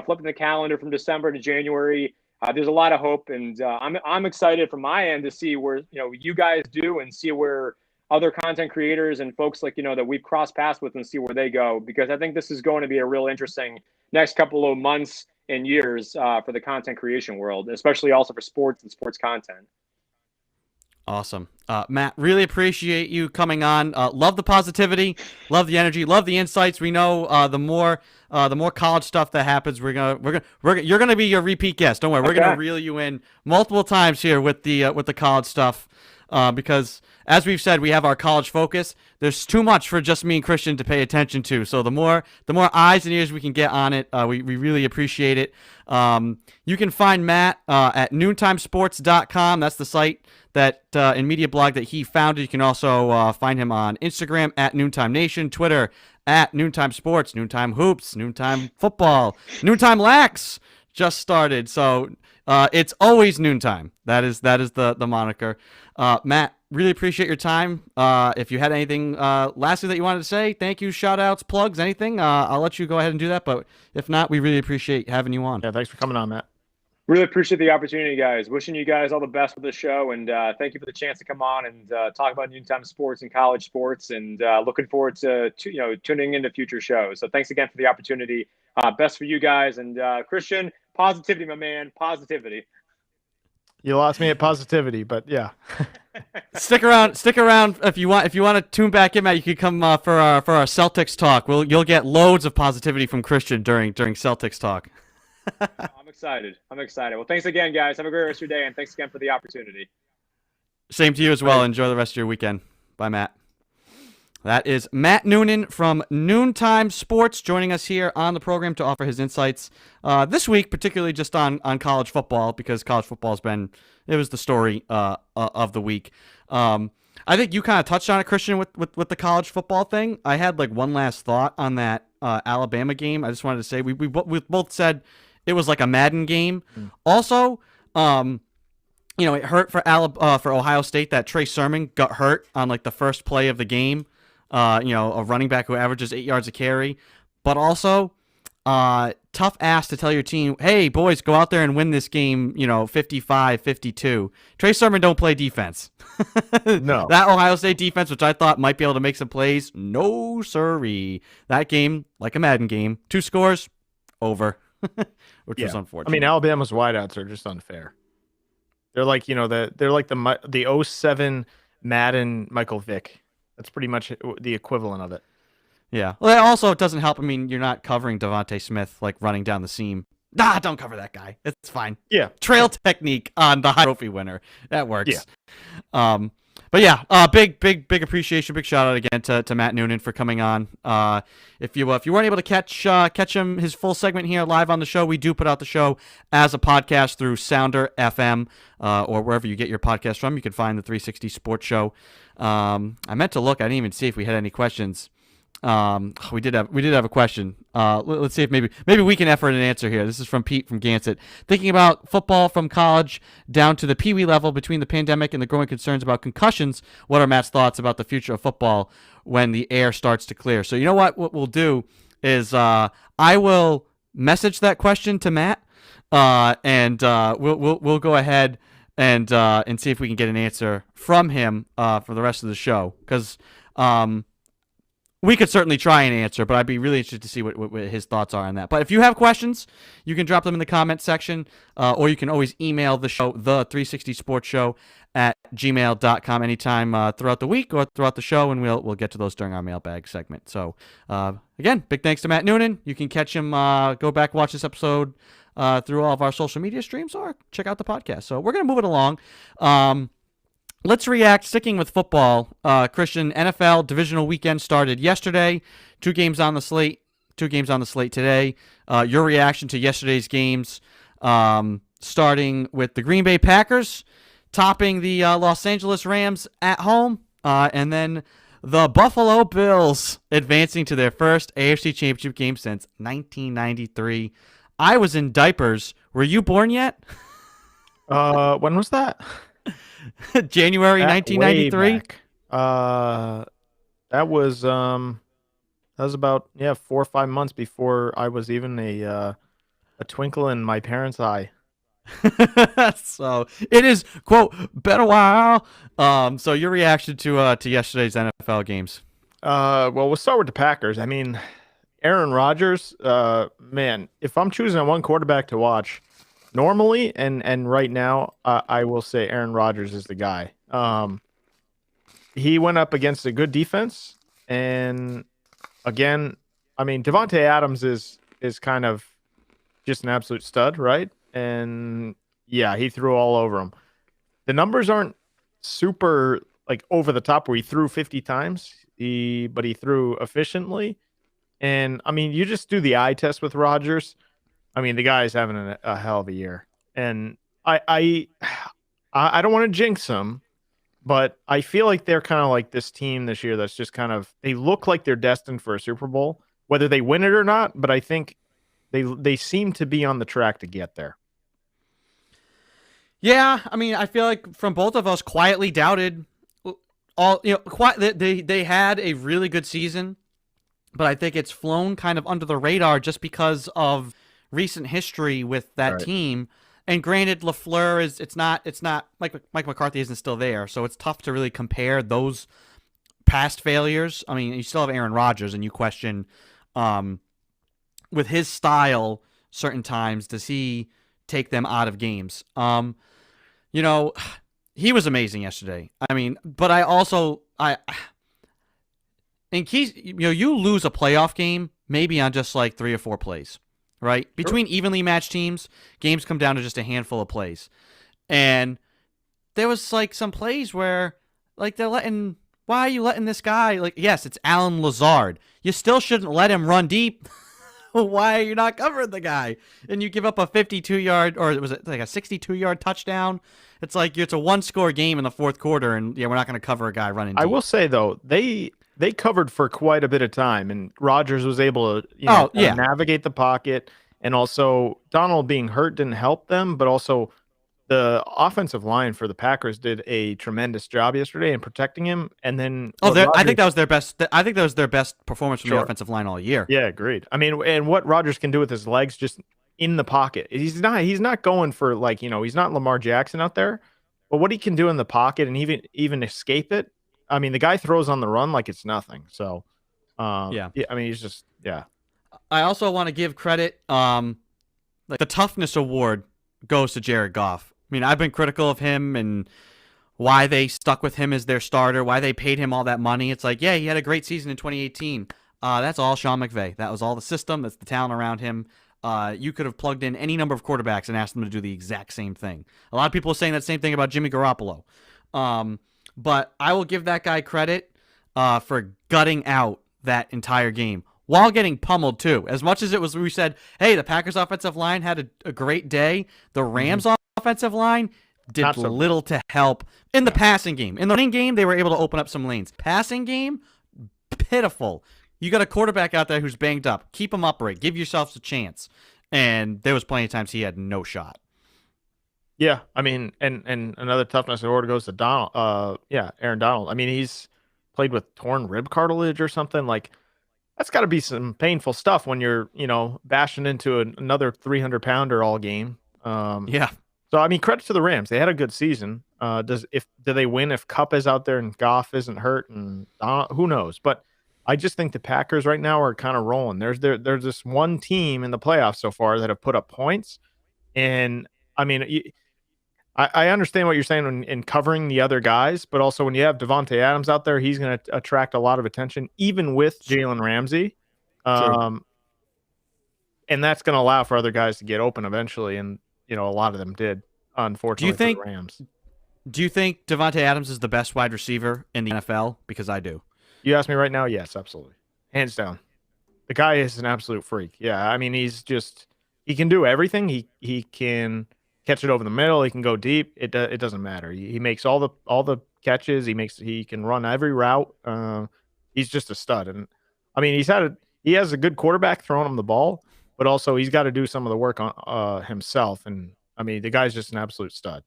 flipping the calendar from December to January, there's a lot of hope. And I'm excited from my end to see where, you guys do and see where other content creators and folks like, that we've crossed paths with and see where they go, because I think this is going to be a real interesting next couple of months and years for the content creation world, especially also for sports and sports content. Awesome. Matt, really appreciate you coming on. Love the positivity, love the energy, love the insights. We know the more college stuff that happens, you're gonna be your repeat guest. Don't worry, we're gonna reel you in multiple times here with the college stuff. Because as we've said, we have our college focus. There's too much for just me and Christian to pay attention to. So the more eyes and ears we can get on it, we really appreciate it. You can find Matt at NoontimeSports.com. That's the site that and media blog that he founded. You can also find him on Instagram at Noontime Nation, Twitter at Noontime Sports, Noontime Hoops, Noontime Football, Noontime Lax just started. So it's always noontime. That is the moniker. Matt, really appreciate your time. If you had anything lastly that you wanted to say, thank you, shout outs, plugs, anything, I'll let you go ahead and do that. But if not, we really appreciate having you on. Yeah, thanks for coming on, Matt. Really appreciate the opportunity, guys. Wishing you guys all the best with the show, and thank you for the chance to come on and talk about noontime sports and college sports, and looking forward to tuning into future shows. So thanks again for the opportunity. Best for you guys, and Christian, positivity, my man, positivity. You lost me at positivity, but yeah. Stick around if you want to tune back in, Matt. You could come for our Celtics talk. You'll get loads of positivity from Christian during Celtics talk. I'm excited. Well, thanks again, guys. Have a great rest of your day, and thanks again for the opportunity. Same to you as well. Enjoy the rest of your weekend. Bye, Matt. That is Matt Noonan from Noontime Sports joining us here on the program to offer his insights this week, particularly just on college football, because college football was the story of the week. I think you kind of touched on it, Christian, with the college football thing. I had like one last thought on that Alabama game. I just wanted to say we both said it was like a Madden game. Also, it hurt for Ohio State that Trey Sermon got hurt on like the first play of the game. A running back who averages 8 yards a carry, but also tough ass to tell your team, hey boys, go out there and win this game, 55-52. Trey Sermon don't play defense. No. That Ohio State defense, which I thought might be able to make some plays, no siree. That game, like a Madden game, 2 scores, over, which was unfortunate. I mean, Alabama's wideouts are just unfair. They're like, they're like the 07 Madden Michael Vick. That's pretty much the equivalent of it. Yeah. Well, also, it doesn't help. I mean, you're not covering Devontae Smith, like, running down the seam. Nah, don't cover that guy. It's fine. Yeah. Trail technique on the high trophy winner. That works. Yeah. But yeah, big appreciation, big shout out again to Matt Noonan for coming on. If you weren't able to catch him his full segment here live on the show, we do put out the show as a podcast through Sounder FM or wherever you get your podcast from. You can find the 360 Sports Show. I meant to look. I didn't even see if we had any questions. We did have a question. Let's see if maybe we can effort an answer here. This is from Pete from Gansett. Thinking about football from college down to the Pee Wee level between the pandemic and the growing concerns about concussions, what are Matt's thoughts about the future of football when the air starts to clear? So you know what we'll do is I will message that question to Matt, and we'll go ahead and see if we can get an answer from him for the rest of the show, because we could certainly try and answer, but I'd be really interested to see what his thoughts are on that. But if you have questions, you can drop them in the comment section, or you can always email the show, the 360 Sports Show at gmail.com anytime throughout the week or throughout the show, and we'll get to those during our mailbag segment. So, again, big thanks to Matt Noonan. You can catch him, go back, watch this episode through all of our social media streams, or check out the podcast. So we're going to move it along. Let's react, sticking with football. Christian, NFL divisional weekend started yesterday. 2 games on the slate today. Your reaction to yesterday's games, starting with the Green Bay Packers topping the Los Angeles Rams at home, and then the Buffalo Bills advancing to their first AFC Championship game since 1993. I was in diapers. Were you born yet? When was that? January 1993. That was about 4 or 5 months before I was even a twinkle in my parents' eye. So it is, quote, been a while. So your reaction to yesterday's NFL games? Well, we'll start with the Packers. I mean, Aaron Rodgers, man, if I'm choosing one quarterback to watch normally and right now, I will say Aaron Rodgers is the guy. He went up against a good defense, and again, I mean, Devontae Adams is kind of just an absolute stud, right? And yeah, he threw all over him. The numbers aren't super like over the top where he threw 50 times, but he threw efficiently. And I mean, you just do the eye test with Rodgers. I mean, the guy's having a hell of a year, and I don't want to jinx him, but I feel like they're kind of like this team this year that's just kind of, they look like they're destined for a Super Bowl, whether they win it or not. But I think they seem to be on the track to get there. Yeah, I mean, I feel like from both of us, quietly doubted all. They had a really good season, but I think it's flown kind of under the radar just because of recent history with that team. And granted, LaFleur it's not Mike McCarthy isn't still there, so it's tough to really compare those past failures. I mean, you still have Aaron Rodgers, and you question with his style certain times, does he take them out of games? He was amazing yesterday. I mean, but in keys, you lose a playoff game maybe on just like 3 or 4 plays, right? Between evenly matched teams, games come down to just a handful of plays. And there was like some plays where like why are you letting this guy, like, yes, it's Alan Lazard. You still shouldn't let him run deep. Why are you not covering the guy? And you give up a 52-yard, or was it like a 62-yard touchdown? It's like it's a 1-score game in the fourth quarter, and we're not going to cover a guy running deep. I will say though, they covered for quite a bit of time, and Rodgers was able to navigate the pocket, and also Donald being hurt didn't help them, but also the offensive line for the Packers did a tremendous job yesterday in protecting him. And then I think that was their best. I think that was their best performance from the offensive line all year. Yeah, agreed. I mean, and what Rodgers can do with his legs just in the pocket, he's not going for he's not Lamar Jackson out there, but what he can do in the pocket and even escape it. I mean, the guy throws on the run like it's nothing. So, I mean, he's just I also want to give credit. Like the toughness award goes to Jared Goff. I mean, I've been critical of him and why they stuck with him as their starter, why they paid him all that money. It's like, yeah, he had a great season in 2018. That's all Sean McVay. That was all the system. That's the talent around him. You could have plugged in any number of quarterbacks and asked them to do the exact same thing. A lot of people are saying that same thing about Jimmy Garoppolo. But I will give that guy credit for gutting out that entire game while getting pummeled too. As much as it was, we said, hey, the Packers offensive line had a great day. The Rams offensive line did little to help in the passing game. In the running game, they were able to open up some lanes. Passing game, pitiful. You got a quarterback out there who's banged up. Keep him upright. Give yourselves a chance. And there was plenty of times he had no shot. Yeah, I mean, and another toughness award goes to Donald. Aaron Donald. I mean, he's played with torn rib cartilage or something. Like, that's got to be some painful stuff when you're, bashing into another 300-pounder all game. So So I mean, credit to the Rams. They had a good season. Do they win if Cup is out there and Goff isn't hurt and who knows? But I just think the Packers right now are kind of rolling. There's this one team in the playoffs so far that have put up points, and I mean, I understand what you're saying in covering the other guys, but also when you have Devontae Adams out there, he's going to attract a lot of attention, even with Jalen Ramsey. True. And that's going to allow for other guys to get open eventually, and a lot of them did, Do you unfortunately, think for the Rams. Do you think Devontae Adams is the best wide receiver in the NFL? Because I do. You ask me right now, yes, absolutely, hands down. The guy is an absolute freak. Yeah, I mean, he can do everything. He can catch it over the middle. He can go deep. It doesn't matter. He makes all the catches. He can run every route. He's just a stud. And I mean, he has a good quarterback throwing him the ball, but also he's got to do some of the work on himself. And I mean, the guy's just an absolute stud.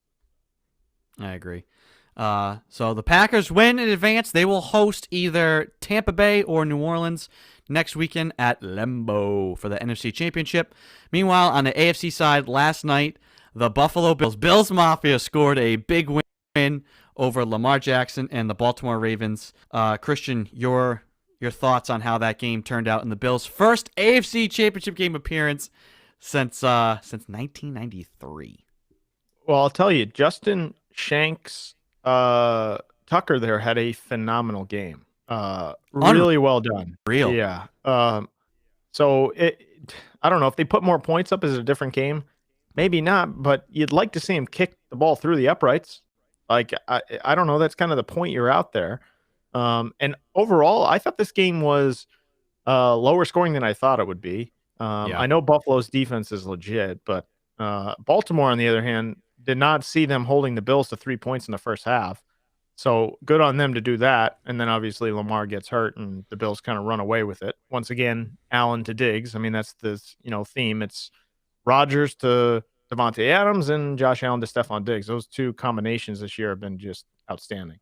I agree. So the Packers win in advance. They will host either Tampa Bay or New Orleans next weekend at Lambeau for the NFC Championship. Meanwhile, on the AFC side, last night, the Buffalo Bills Mafia scored a big win over Lamar Jackson and the Baltimore Ravens. Christian, your thoughts on how that game turned out in the Bills' first AFC Championship game appearance since 1993. Well, I'll tell you, Justin Shanks Tucker there had a phenomenal game. Really well done. Real. Yeah. So I don't know if they put more points up. Is it a different game? Maybe not, but you'd like to see him kick the ball through the uprights. Like I don't know. That's kind of the point you're out there. And overall, I thought this game was lower scoring than I thought it would be. Yeah. I know Buffalo's defense is legit, but Baltimore, on the other hand, did not see them holding the Bills to 3 points in the first half. So good on them to do that. And then obviously Lamar gets hurt and the Bills kind of run away with it. Once again, Allen to Diggs. I mean, that's this, theme. It's Rodgers to Devontae Adams and Josh Allen to Stephon Diggs. Those two combinations this year have been just outstanding.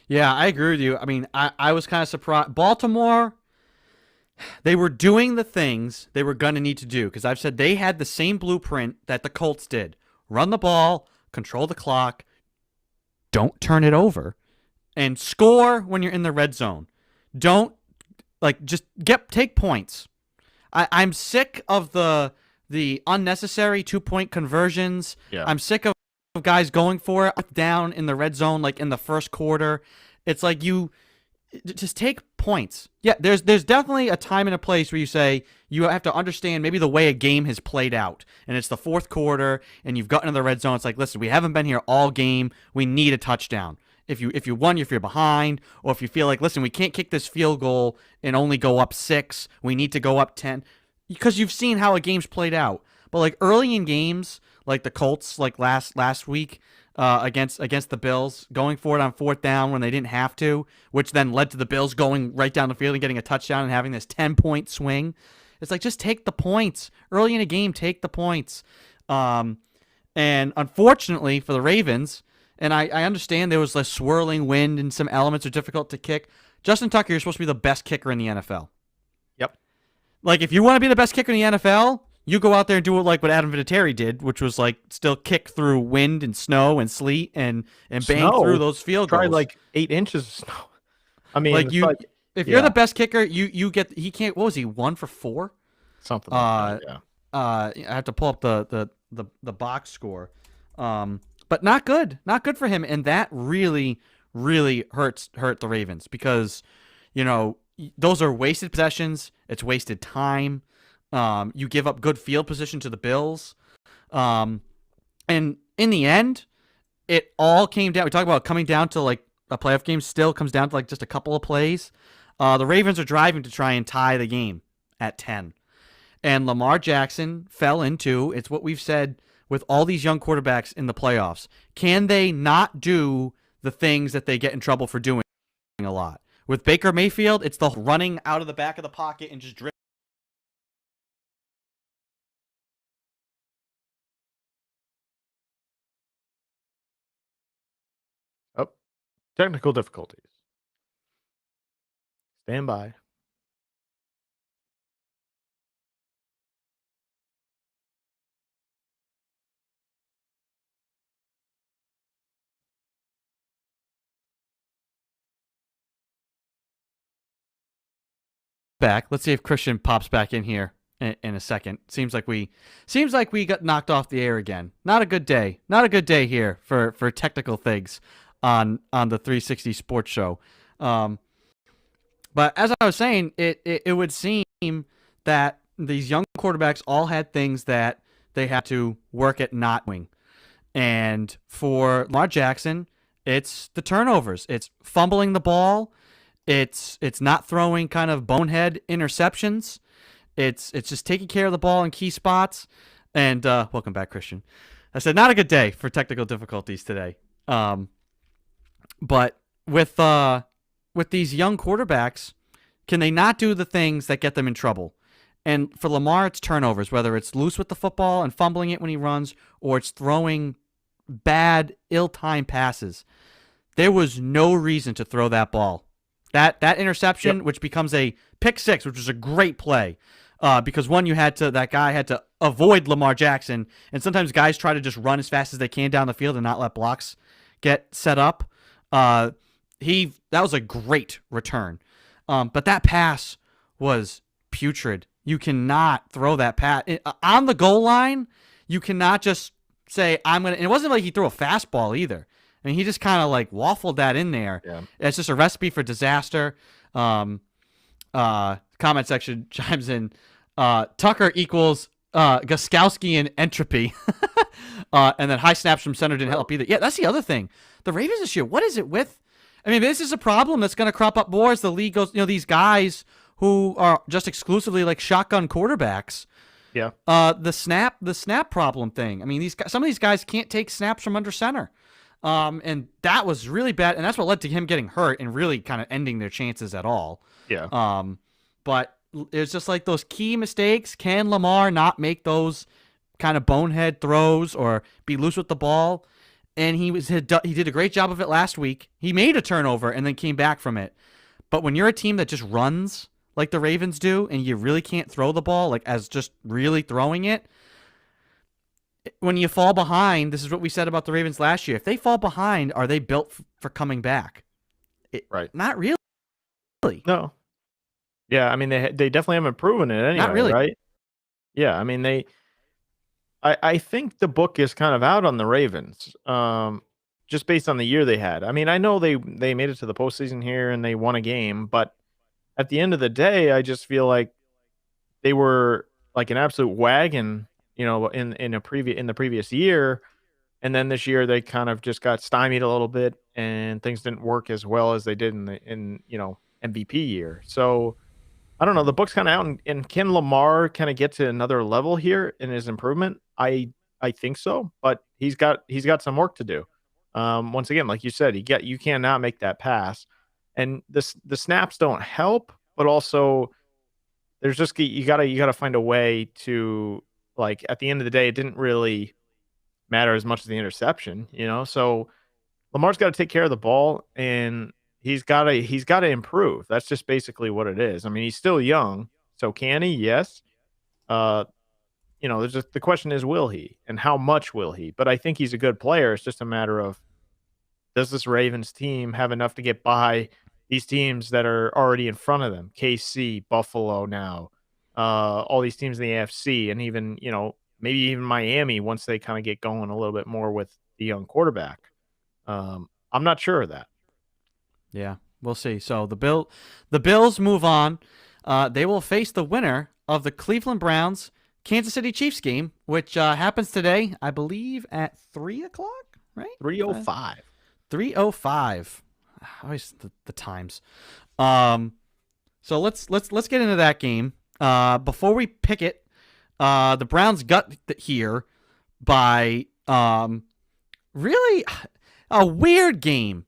Yeah, I agree with you. I mean, I was kind of surprised. Baltimore, they were doing the things they were going to need to do because I've said they had the same blueprint that the Colts did. Run the ball, control the clock, don't turn it over, and score when you're in the red zone. Don't just take points. I'm sick of the unnecessary 2-point conversions. Yeah. I'm sick of guys going for it down in the red zone like in the first quarter. It's like you just take points. Yeah, there's definitely a time and a place where you say you have to understand maybe the way a game has played out, and it's the fourth quarter, and you've gotten to the red zone. It's like, listen, we haven't been here all game. We need a touchdown. If you won, if you're behind, or if you feel like, listen, we can't kick this field goal and only go up 6. We need to go up 10, because you've seen how a game's played out. But like early in games, like the Colts, like last week. Against the Bills, going for it on 4th down when they didn't have to, which then led to the Bills going right down the field and getting a touchdown and having this 10-point swing. It's like, just take the points. Early in a game, take the points. And unfortunately for the Ravens, and I understand there was a swirling wind and some elements are difficult to kick, Justin Tucker, you're supposed to be the best kicker in the NFL. Yep. Like, if you want to be the best kicker in the NFL, you go out there and do it like what Adam Vinatieri did, which was like still kick through wind and snow and sleet and bang through those field goals. Try like 8 inches of snow. I mean, like if you're the best kicker, you get. He can't. What was he? 1 for 4? Something like that. Yeah. I have to pull up the box score, but not good. Not good for him, and that really hurt the Ravens because, those are wasted possessions. It's wasted time. You give up good field position to the Bills. And in the end, it all came down. We talk about coming down to like a playoff game still comes down to like just a couple of plays. The Ravens are driving to try and tie the game at 10. And Lamar Jackson fell into, it's what we've said with all these young quarterbacks in the playoffs. Can they not do the things that they get in trouble for doing a lot? With Baker Mayfield, it's the running out of the back of the pocket and just drifting. Oh, technical difficulties. Stand by. back. Let's see if Christian pops back in here in a second. Seems like we got knocked off the air again. Not a good day. Not a good day here for technical things on the 360 Sports Show. But as I was saying, it would seem that these young quarterbacks all had things that they had to work at not doing. And for Lamar Jackson, it's the turnovers. It's fumbling the ball. It's not throwing kind of bonehead interceptions. It's just taking care of the ball in key spots. And welcome back, Christian. I said not a good day for technical difficulties today. But with these young quarterbacks, can they not do the things that get them in trouble? And for Lamar, it's turnovers, whether it's loose with the football and fumbling it when he runs, or it's throwing bad, ill-timed passes. There was no reason to throw that ball. That interception, yep, which becomes a pick six, which was a great play, because one, that guy had to avoid Lamar Jackson, and sometimes guys try to just run as fast as they can down the field and not let blocks get set up. That was a great return, but that pass was putrid. You cannot throw that pass on the goal line. You cannot just say I'm gonna. And it wasn't like he threw a fastball either. I mean, he just kind of like waffled that in there. Yeah. It's just a recipe for disaster. Comment section chimes in. Tucker equals Gostkowski and entropy, and then high snaps from center didn't help either. Yeah, that's the other thing. The Ravens this year. What is it with? I mean, this is a problem that's going to crop up more as the league goes. These guys who are just exclusively like shotgun quarterbacks. Yeah. The snap problem thing. I mean, some of these guys can't take snaps from under center. And that was really bad, and that's what led to him getting hurt and really kind of ending their chances at all. Yeah. But it's just like those key mistakes. Can Lamar not make those kind of bonehead throws or be loose with the ball? And he did a great job of it last week. He made a turnover and then came back from it. But when you're a team that just runs like the Ravens do, and you really can't throw the ball like as just really throwing it, when you fall behind, this is what we said about the Ravens last year. If they fall behind, are they built for coming back? Right. Not really. No. Yeah, I mean, they definitely haven't proven it anyway, Not really. Right? Yeah, I mean, I think the book is kind of out on the Ravens, just based on the year they had. I mean, I know they made it to the postseason here and they won a game, but at the end of the day, I just feel like they were like an absolute wagon, in the previous year, and then this year they kind of just got stymied a little bit, and things didn't work as well as they did in MVP year. So I don't know. The book's kind of out, and can Lamar kind of get to another level here in his improvement? I think so, but he's got some work to do. Once again, like you said, you cannot make that pass, and the snaps don't help, but also there's just you gotta find a way to, like, at the end of the day, it didn't really matter as much as the interception, So Lamar's got to take care of the ball, and he's got to improve. That's just basically what it is. I mean, he's still young, so can he? Yes. There's just the question is, will he, and how much will he? But I think he's a good player. It's just a matter of, does this Ravens team have enough to get by these teams that are already in front of them? KC, Buffalo now. All these teams in the AFC, and even, maybe even Miami once they kind of get going a little bit more with the young quarterback. I'm not sure of that. Yeah, we'll see. So the Bills move on. They will face the winner of the Cleveland Browns Kansas City Chiefs game, which happens today, I believe, at 3:00, right? 3:05. 3:05. Always the times. So let's get into that game. Before we pick it, the Browns got here by really a weird game.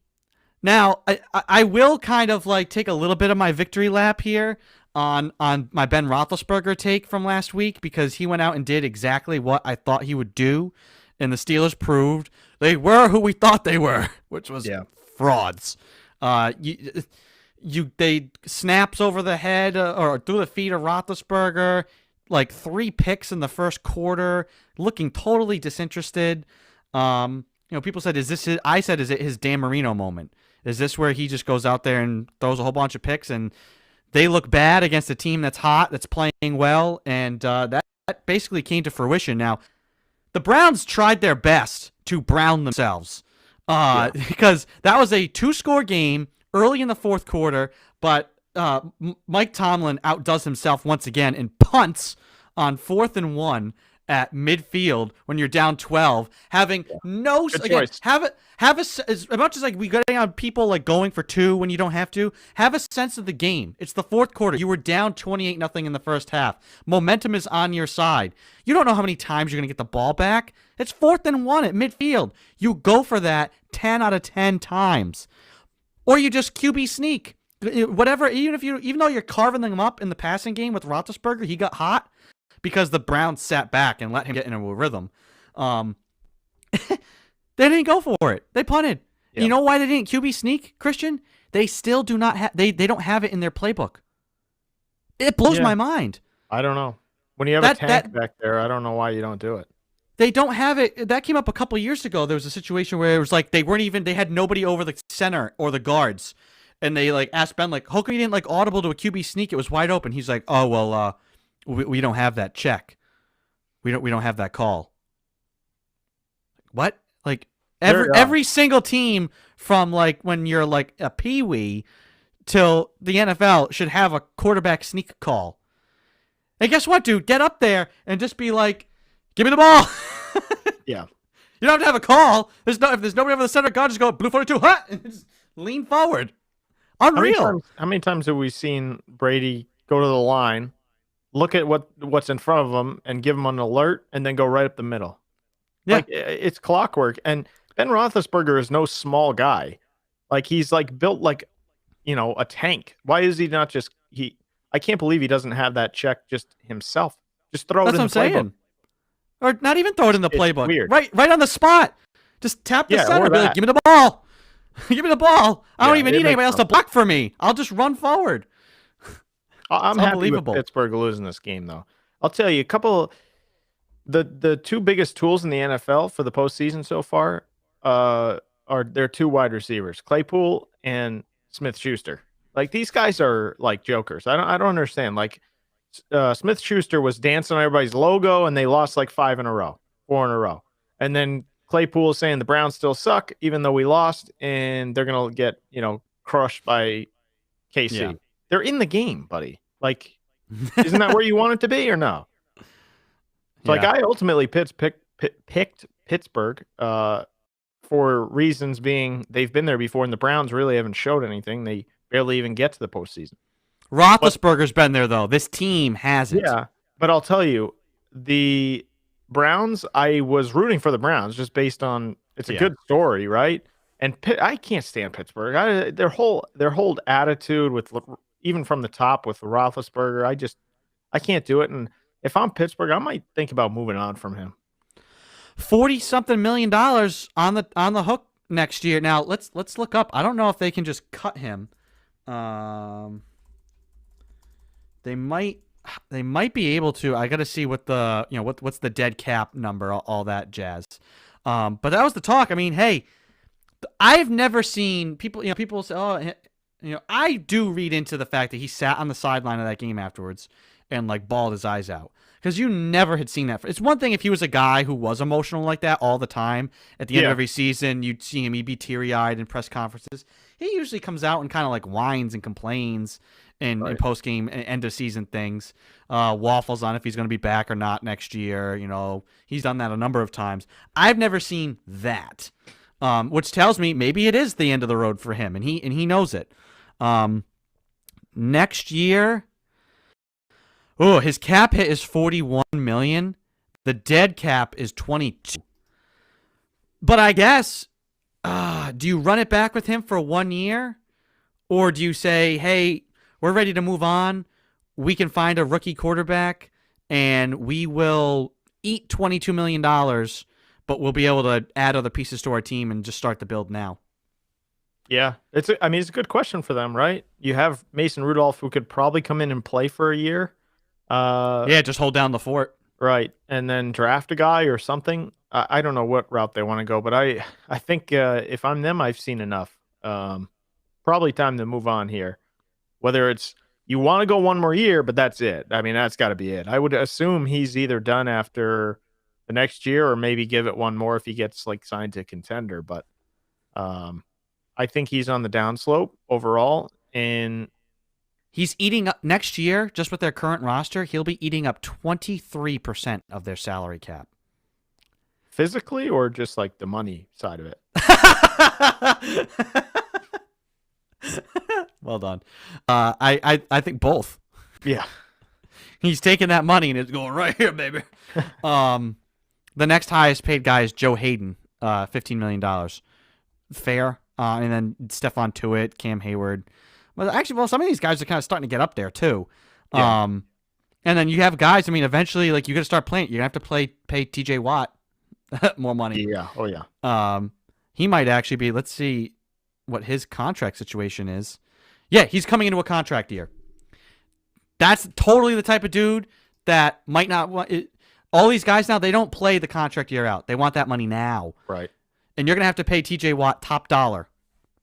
Now, I will kind of like take a little bit of my victory lap here on my Ben Roethlisberger take from last week, because he went out and did exactly what I thought he would do, and the Steelers proved they were who we thought they were, which was frauds. They snaps over the head or through the feet of Roethlisberger, like 3 picks in the first quarter, looking totally disinterested. People said, is it his Dan Marino moment? Is this where he just goes out there and throws a whole bunch of picks and they look bad against a team that's hot, that's playing well, and that basically came to fruition. Now, the Browns tried their best to brown themselves because that was a 2-score game early in the fourth quarter, but Mike Tomlin outdoes himself once again and punts on 4th and 1 at midfield when you're down 12, having no again, have as much as like we go on people like going for 2 when you don't have to, have a sense of the game. It's the fourth quarter. You were down 28-0 in the first half. Momentum is on your side. You don't know how many times you're going to get the ball back. It's 4th and 1 at midfield. You go for that 10 out of 10 times. Or you just QB sneak. Whatever, even though you're carving them up in the passing game with Roethlisberger, he got hot because the Browns sat back and let him get into a rhythm. They didn't go for it. They punted. Yeah. You know why they didn't QB sneak, Christian? They still do not have. They don't have it in their playbook. It blows my mind. I don't know. When you have a tank back there, I don't know why you don't do it. They don't have it. That came up a couple years ago. There was a situation where it was like they had nobody over the center or the guards, and they like asked Ben like, "How come you didn't like audible to a QB sneak? It was wide open." He's like, "Oh well, we don't have that check. We don't have that call." What? Like every single team from like when you're like a peewee till the NFL should have a quarterback sneak call. And guess what, dude? Get up there and just be like, "Give me the ball." Yeah. You don't have to have a call. If there's nobody over the center guard, just go blue 42, hut, and just lean forward. Unreal. How many times have we seen Brady go to the line, look at what's in front of him, and give him an alert, and then go right up the middle? Yeah, like, it's clockwork. And Ben Roethlisberger is no small guy. Like he's like built like, a tank. Why is he not just I can't believe he doesn't have that check just himself. Just throw it in the playbook. Or not even throw it in the playbook. Weird. Right on the spot. Just tap the center. Be like, "Give me the ball. Give me the ball. I don't even need anybody else to block for me. I'll just run forward." I'm happy with Pittsburgh losing this game, though. I'll tell you, the two biggest tools in the NFL for the postseason so far are their 2 wide receivers, Claypool and Smith-Schuster. Like these guys are like jokers. I don't understand. Like Smith-Schuster was dancing on everybody's logo, and they lost like 4 in a row. And then Claypool is saying the Browns still suck, even though we lost, and they're gonna get crushed by KC. Yeah. They're in the game, buddy. Like, isn't that where you want it to be, or no? So, like, I ultimately picked Pittsburgh for reasons being they've been there before, and the Browns really haven't showed anything. They barely even get to the postseason. Roethlisberger's been there, though. This team hasn't. Yeah, but I'll tell you, the Browns, I was rooting for the Browns just based on it's a good story, right? And I can't stand Pittsburgh. Their whole attitude with even from the top with Roethlisberger, I can't do it. And if I'm Pittsburgh, I might think about moving on from him. $40-something million on the hook next year. Now let's look up. I don't know if they can just cut him. They might be able to. I got to see what the what's the dead cap number, all that jazz. But that was the talk. I mean, hey, I've never seen people. People say, "Oh, I do read into the fact that he sat on the sideline of that game afterwards and like bawled his eyes out because you never had seen that. It's one thing if he was a guy who was emotional like that all the time. At the end of every season, you'd see him. He'd be teary-eyed in press conferences. He usually comes out and kind of like whines and complains in post-game and end-of-season things. Waffles on if he's going to be back or not next year. He's done that a number of times. I've never seen that, which tells me maybe it is the end of the road for him, and he knows it. Next year, his cap hit is $41 million. The dead cap is $22 million. But I guess, do you run it back with him for 1 year? Or do you say, hey, we're ready to move on. We can find a rookie quarterback, and we will eat $22 million, but we'll be able to add other pieces to our team and just start the build now. Yeah, it's a good question for them, right? You have Mason Rudolph, who could probably come in and play for a year. Just hold down the fort. Right, and then draft a guy or something. I don't know what route they want to go, but I think if I'm them, I've seen enough. Probably time to move on here. Whether it's you want to go one more year, but that's it. I mean, that's got to be it. I would assume he's either done after the next year or maybe give it one more if he gets like signed to contender. But I think he's on the downslope overall. And he's eating up next year, just with their current roster, he'll be eating up 23% of their salary cap. Physically or just like the money side of it? Well done. I think both. Yeah. He's taking that money and it's going right here, baby. The next highest paid guy is Joe Hayden, $15 million. Fair. And then Stephon Tuitt, Cam Hayward. Well, some of these guys are kind of starting to get up there too. Yeah. And then you have guys, I mean, eventually, like, you got to start playing. You're going to have to pay TJ Watt more money. Yeah. Oh, yeah. He might actually be, let's see what his contract situation is. Yeah, he's coming into a contract year. That's totally the type of dude that might not want it. All these guys now, they don't play the contract year out. They want that money now. Right. And you're going to have to pay TJ Watt top dollar,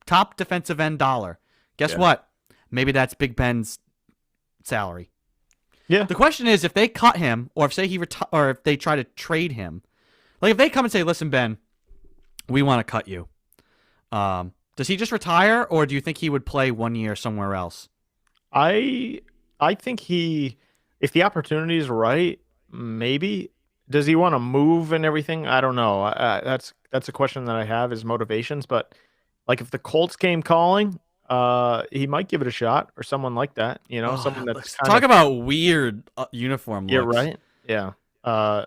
top defensive end dollar. Guess what? Maybe that's Big Ben's salary. Yeah. The question is, if they cut him, or if say or if they try to trade him, like if they come and say, "Listen, Ben, we want to cut you," does he just retire, or do you think he would play 1 year somewhere else? I think if the opportunity is right, maybe. Does he want to move and everything? I don't know. That's a question that I have, is motivations. But like if the Colts came calling, he might give it a shot, or someone like that. Someone that's talk about weird uniform looks. Yeah, right. Yeah.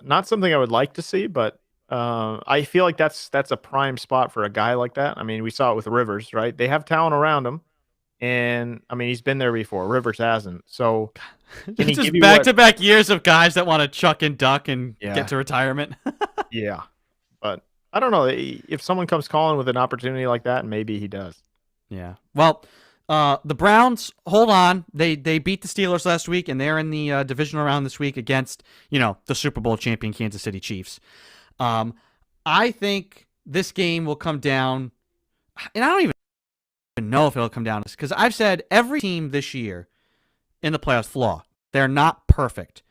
Not something I would like to see, but I feel like that's a prime spot for a guy like that. I mean, we saw it with Rivers, right? They have talent around him, and I mean, he's been there before. Rivers hasn't. So can he just give you back-to-back years of guys that want to chuck and duck and get to retirement. Yeah, but I don't know if someone comes calling with an opportunity like that, maybe he does. Yeah. Well, the Browns, hold on. They beat the Steelers last week, and they're in the divisional round this week against, the Super Bowl champion Kansas City Chiefs. I think this game will come down, and I don't even know if it'll come down, because I've said every team this year in the playoffs flaw. They're not perfect.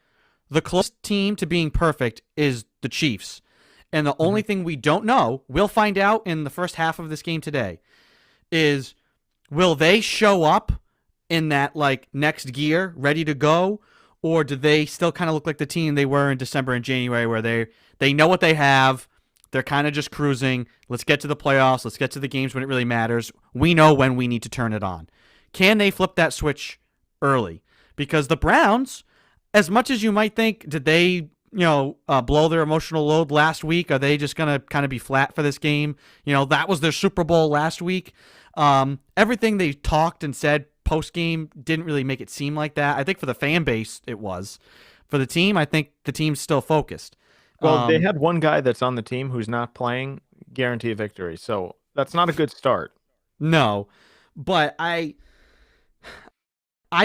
The closest team to being perfect is the Chiefs. And the only thing we don't know, we'll find out in the first half of this game today, is will they show up in that next gear ready to go, or do they still kind of look like the team they were in December and January, where they know what they have, they're kind of just cruising, let's get to the playoffs, let's get to the games when it really matters, we know when we need to turn it on. Can they flip that switch early? Because the Browns, as much as you might think, did they blow their emotional load last week? Are they just going to kind of be flat for this game? That was their Super Bowl last week. Everything they talked and said post-game didn't really make it seem like that. I think for the fan base, it was. For the team, I think the team's still focused. Well, they had one guy that's on the team who's not playing, guarantee a victory. So that's not a good start. No, but I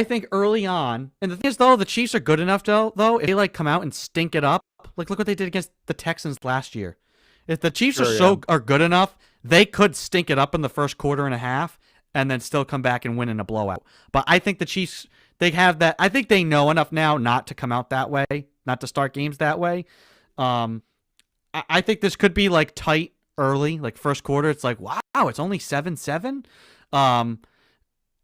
think early on, and the thing is, though, the Chiefs are good enough, though, if they come out and stink it up, look what they did against the Texans last year. If the Chiefs are good enough, they could stink it up in the first quarter and a half and then still come back and win in a blowout. But I think the Chiefs, they have that. I think they know enough now not to come out that way, not to start games that way. I think this could be tight early, first quarter. It's wow, it's only 7-7. And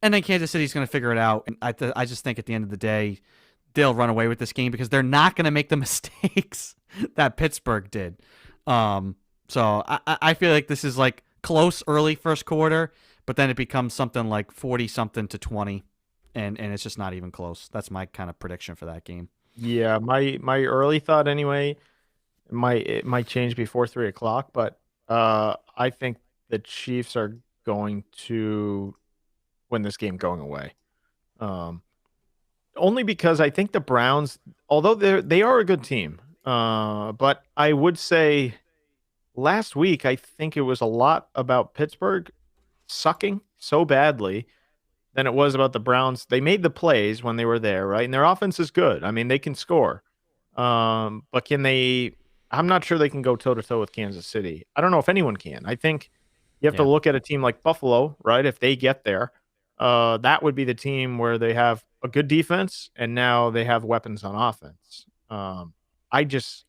then Kansas City's going to figure it out. And I just think at the end of the day, they'll run away with this game because they're not going to make the mistakes that Pittsburgh did. So I feel like this is close early first quarter, but then it becomes something 40-something to 20, and it's just not even close. That's my kind of prediction for that game. Yeah, my early thought anyway, it might change before 3:00, but I think the Chiefs are going to win this game going away. Only because I think the Browns, although they are a good team, but I would say last week I think it was a lot about Pittsburgh sucking so badly than it was about the Browns. They made the plays when they were there, right? And their offense is good. I mean, they can score. But can they? I'm not sure they can go toe-to-toe with Kansas City. I don't know if anyone can. I think you have to look at a team like Buffalo, right? If they get there, that would be the team where they have a good defense, and now they have weapons on offense. I just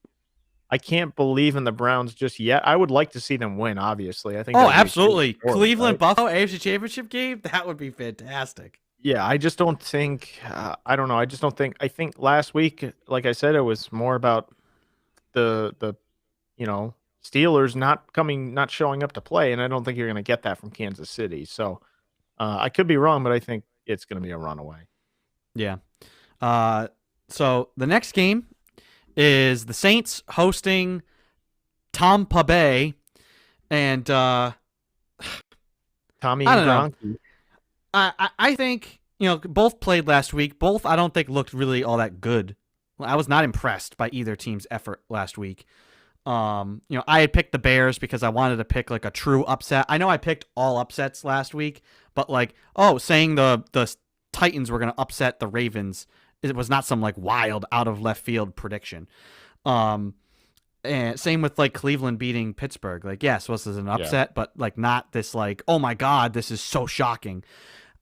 I can't believe in the Browns just yet. I would like to see them win, obviously. I think that Oh, would be a great absolutely. story, Cleveland right? Buffalo AFC Championship game? That would be fantastic. Yeah, I just don't think I don't know. I just don't think I think last week, like I said, it was more about the you know, Steelers not showing up to play, and I don't think you're gonna get that from Kansas City. So I could be wrong, but I think it's gonna be a runaway. Yeah. So the next game is the Saints hosting Tampa Bay, and Tommy I and don't know. Gronky. I think both played last week. Both I don't think looked really all that good. I was not impressed by either team's effort last week. I had picked the Bears because I wanted to pick like a true upset. I know I picked all upsets last week, but saying the Titans were going to upset the Ravens, it was not some like wild out of left field prediction. And same with like Cleveland beating Pittsburgh. Like, yes, this is an upset, but like not this like, oh my God, this is so shocking.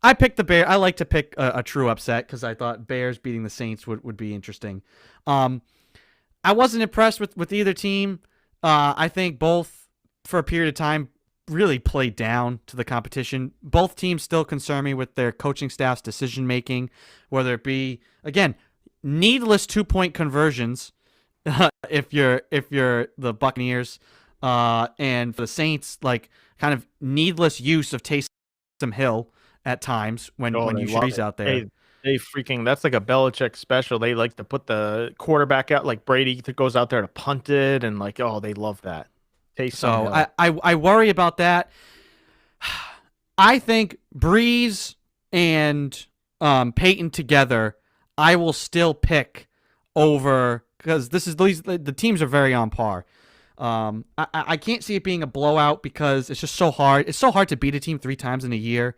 I picked the Bear. I like to pick a true upset because I thought Bears beating the Saints would be interesting. I wasn't impressed with either team. I think both, for a period of time, really played down to the competition. Both teams still concern me with their coaching staff's decision making, whether it be, again, needless 2-point conversions if you're the Buccaneers, and for the Saints, like kind of needless use of Taysom Hill at times when They you love Breeze it. out there. They freaking that's like a Belichick special. They like to put the quarterback out, like Brady goes out there to punt it, and like, oh, they love that. So I worry about that. I think Breeze and Peyton together, I will still pick over, because the teams are very on par. I can't see it being a blowout because it's just so hard. It's so hard to beat a team 3 times in a year,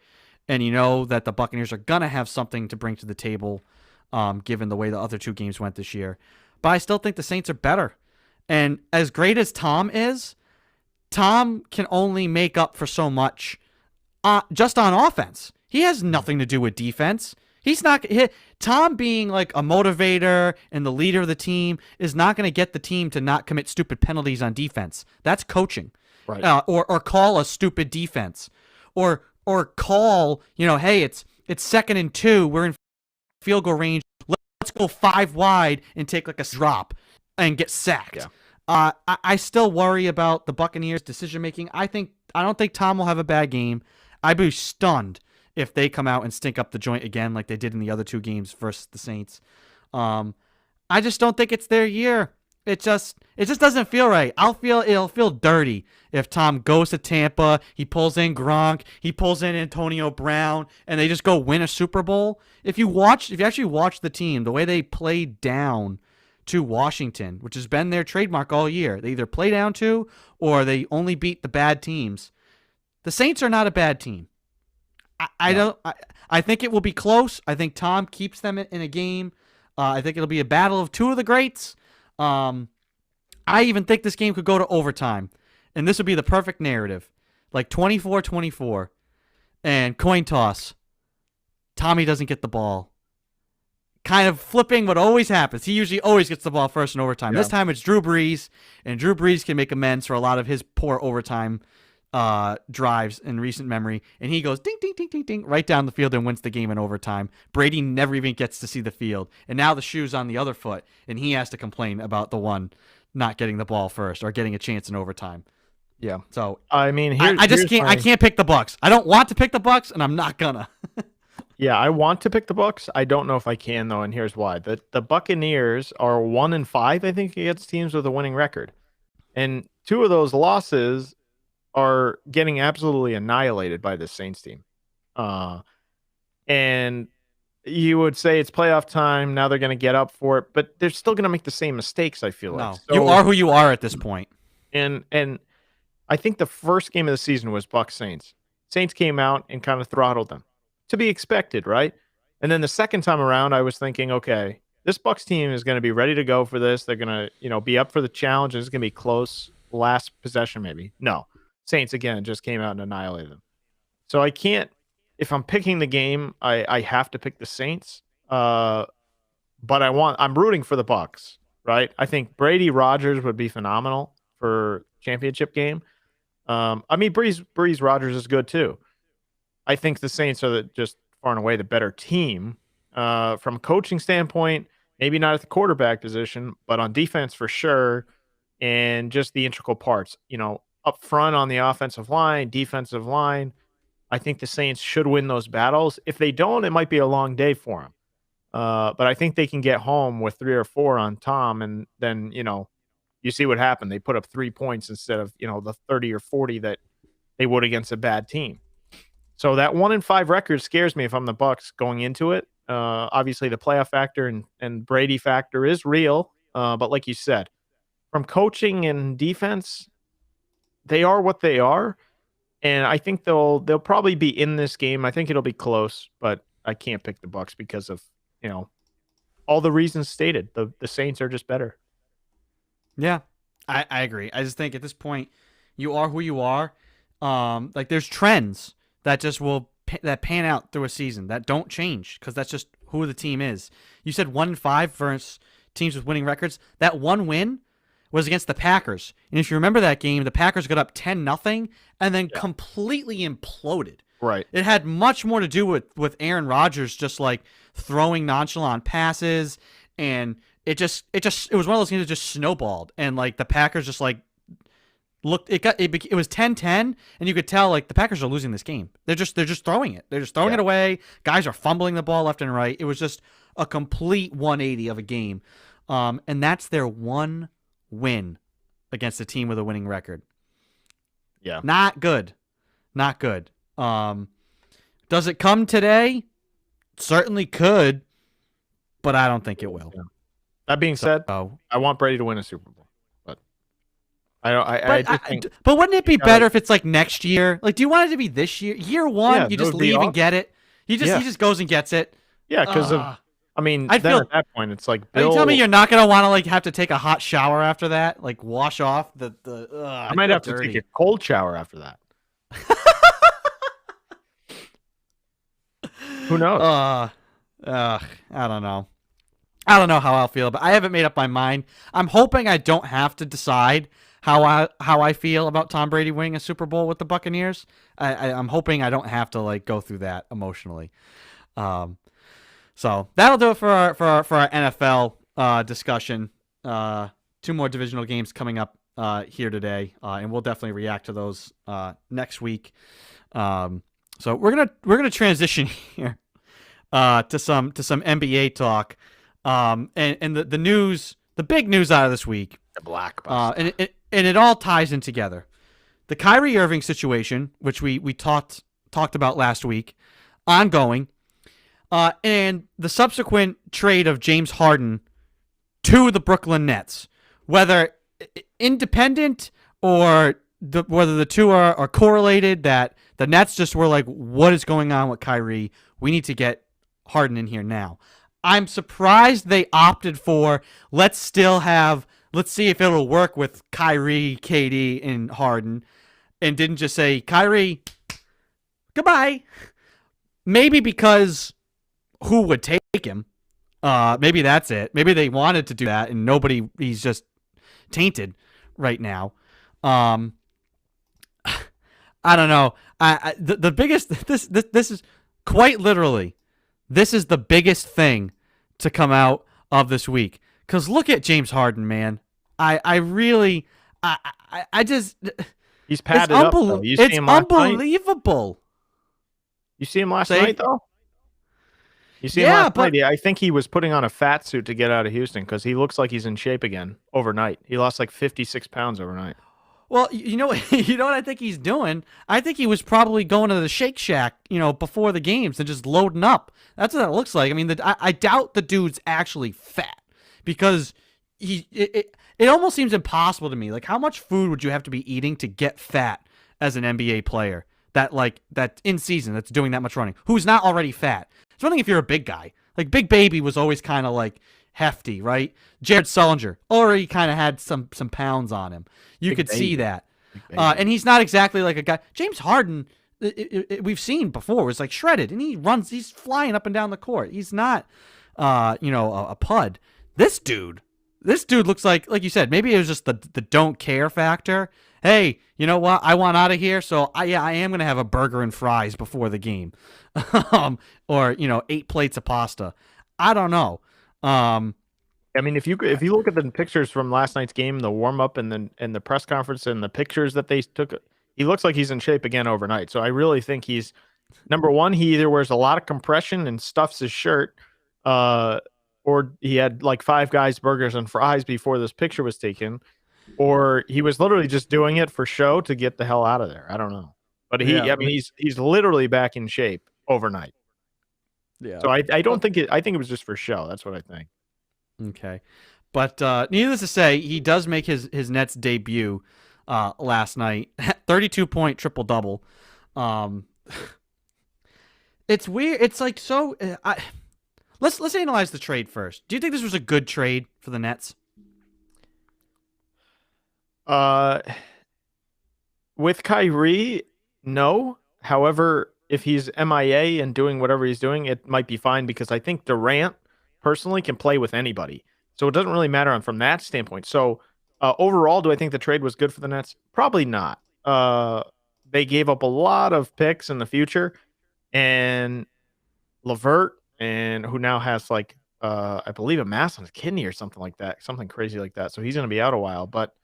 and you know that the Buccaneers are gonna have something to bring to the table, given the way the other 2 games went this year. But I still think the Saints are better. And as great as Tom is, Tom can only make up for so much just on offense. He has nothing to do with defense. He's not Tom being like a motivator and the leader of the team is not going to get the team to not commit stupid penalties on defense. That's coaching, right. Or call a stupid defense, or call hey, it's 2nd and 2. We're in field goal range. Let's go 5 wide and take like a drop and get sacked. Yeah. I still worry about the Buccaneers' decision making. I don't think Tom will have a bad game. I'd be stunned if they come out and stink up the joint again like they did in the other 2 games versus the Saints. I just don't think it's their year. It just doesn't feel right. It'll feel dirty if Tom goes to Tampa, he pulls in Gronk, he pulls in Antonio Brown, and they just go win a Super Bowl. If you actually watch the team, the way they played down to Washington, which has been their trademark all year, they either play down to or they only beat the bad teams. The Saints are not a bad team. I think it will be close. I think Tom keeps them in a game. I think it'll be a battle of 2 of the greats. I even think this game could go to overtime, and this would be the perfect narrative, like 24-24, and coin toss. Tommy doesn't get the ball. Kind of flipping what always happens. He usually always gets the ball first in overtime. Yeah. This time it's Drew Brees, and Drew Brees can make amends for a lot of his poor overtime drives in recent memory, and he goes ding, ding, ding, ding, ding right down the field and wins the game in overtime. Brady never even gets to see the field, and now the shoe's on the other foot, and he has to complain about the one not getting the ball first or getting a chance in overtime. Yeah. So I mean, I just can't. I can't pick the Bucs. I don't want to pick the Bucs, and I'm not gonna. Yeah, I want to pick the Bucs. I don't know if I can though, and here's why. The Buccaneers are 1-5, I think, against teams with a winning record, and 2 of those losses are getting absolutely annihilated by the Saints team. And you would say it's playoff time. Now they're going to get up for it, but they're still going to make the same mistakes, I feel like. No, you are who you are at this point. And I think the first game of the season was Bucs Saints. Saints came out and kind of throttled them. To be expected, right? And then the second time around, I was thinking, okay, this Bucs team is going to be ready to go for this. They're going to, be up for the challenge. It's going to be close. Last possession, maybe. No. Saints, again, just came out and annihilated them. So I can't, if I'm picking the game, I have to pick the Saints. But I'm rooting for the Bucks, right? I think Brady Rodgers would be phenomenal for championship game. I mean, Breeze Rodgers is good too. I think the Saints are just far and away the better team. From a coaching standpoint, maybe not at the quarterback position, but on defense for sure, and just the integral parts. Up front on the offensive line, defensive line. I think the Saints should win those battles. If they don't, it might be a long day for them. But I think they can get home with 3 or 4 on Tom, and then you see what happened. They put up 3 points instead of the 30 or 40 that they would against a bad team. So that 1-5 record scares me if I'm the Bucks going into it. Obviously, the playoff factor and Brady factor is real. But like you said, from coaching and defense, they are what they are. And I think they'll probably be in this game. I think it'll be close, but I can't pick the Bucks because of all the reasons stated. The Saints are just better. Yeah, I agree. I just think at this point, you are who you are. Like there's trends that just that pan out through a season that don't change because that's just who the team is. You said 1-5 versus teams with winning records. That one win was against the Packers. And if you remember that game, the Packers got up 10-0 and then completely imploded. Right. It had much more to do with Aaron Rodgers just like throwing nonchalant passes, and it was one of those games that just snowballed, and like the Packers just like looked it was 10-10, and you could tell like the Packers are losing this game. They're just throwing it. They're just throwing it away. Guys are fumbling the ball left and right. It was just a complete 180 of a game. And that's their one win against a team with a winning record. Yeah. Not good. Not good. Does it come today? Certainly could, but I don't think it will. Yeah. That being said, I want Brady to win a Super Bowl, but I just think. But wouldn't it be better if it's like next year? Like, do you want it to be this year? Year one, Yeah, you just leave and get it. He just goes and gets it. Yeah, because I mean, at that point, it's like Are you telling me you're not gonna want to like have to take a hot shower after that, like wash off the? I might have to take a cold shower after that. Who knows? I don't know. I don't know how I'll feel, but I haven't made up my mind. I'm hoping I don't have to decide how I feel about Tom Brady winning a Super Bowl with the Buccaneers. I'm hoping I don't have to like go through that emotionally. So that'll do it for our NFL discussion. 2 more divisional games coming up here today, and we'll definitely react to those next week. So we're gonna transition here to some NBA talk. And the news, the big news out of this week, the blockbuster, and it all ties in together. The Kyrie Irving situation, which we talked about last week, ongoing. And the subsequent trade of James Harden to the Brooklyn Nets, whether independent or whether the two are correlated, that the Nets just were like, what is going on with Kyrie? We need to get Harden in here now. I'm surprised they opted for let's see if it'll work with Kyrie, KD, and Harden, and didn't just say, Kyrie, goodbye. Maybe because who would take him? Maybe that's it. Maybe they wanted to do that, and he's just tainted right now. I don't know. The biggest, this is quite literally, this is the biggest thing to come out of this week. Because look at James Harden, man. I really just. He's padded up, though. It's unbelievable. You see him last night, though? You see him last night? I think he was putting on a fat suit to get out of Houston because he looks like he's in shape again overnight. He lost like 56 pounds overnight. Well, you know what I think he's doing? I think he was probably going to the Shake Shack, before the games and just loading up. That's what it looks like. I mean, I doubt the dude's actually fat because it almost seems impossible to me. Like, how much food would you have to be eating to get fat as an NBA player that in season that's doing that much running, who's not already fat? It's one thing if you're a big guy. Like Big Baby was always kind of like hefty, right? Jared Sullinger already kind of had some pounds on him. You could see that. And he's not exactly like a guy. James Harden, we've seen before, was like shredded, and he's flying up and down the court. He's not a PUD. This dude looks like you said, maybe it was just the don't care factor. Hey, you know what? I want out of here, so I am gonna have a burger and fries before the game, or 8 plates of pasta. I don't know. I mean, if you look at the pictures from last night's game, the warm up and the press conference and the pictures that they took, he looks like he's in shape again overnight. So I really think he's number one. He either wears a lot of compression and stuffs his shirt, or he had like 5 guys burgers and fries before this picture was taken, or he was literally just doing it for show to get the hell out of there. I don't know, but I mean, he's literally back in shape overnight. Yeah. So I don't think I think it was just for show. That's what I think. Okay. But needless to say, he does make his Nets debut last night. 32-point triple-double. It's weird. It's like so let's analyze the trade first. Do you think this was a good trade for the Nets? With Kyrie, no. However, if he's MIA and doing whatever he's doing, it might be fine because I think Durant personally can play with anybody. So it doesn't really matter from that standpoint. So overall, do I think the trade was good for the Nets? Probably not. They gave up a lot of picks in the future, and LeVert, and who now has like I believe a mass on his kidney or something like that, something crazy like that. So he's going to be out a while, but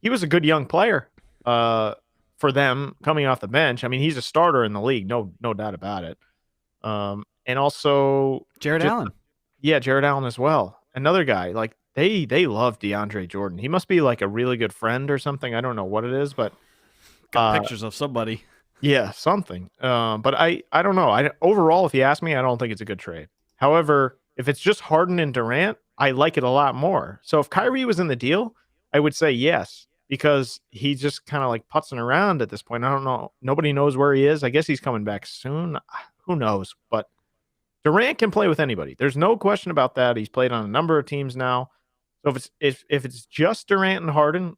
he was a good young player for them coming off the bench. I mean, he's a starter in the league, no doubt about it. And also Jared Allen. Yeah, Jared Allen as well. Another guy, like they love DeAndre Jordan. He must be like a really good friend or something. I don't know what it is, but got pictures of somebody. Yeah, something. But I don't know. Overall, if you ask me, I don't think it's a good trade. However, if it's just Harden and Durant, I like it a lot more. So if Kyrie was in the deal, I would say yes, because he's just kind of like putzing around at this point. I don't know. Nobody knows where he is. I guess he's coming back soon. Who knows? But Durant can play with anybody. There's no question about that. He's played on a number of teams now. So if it's just Durant and Harden,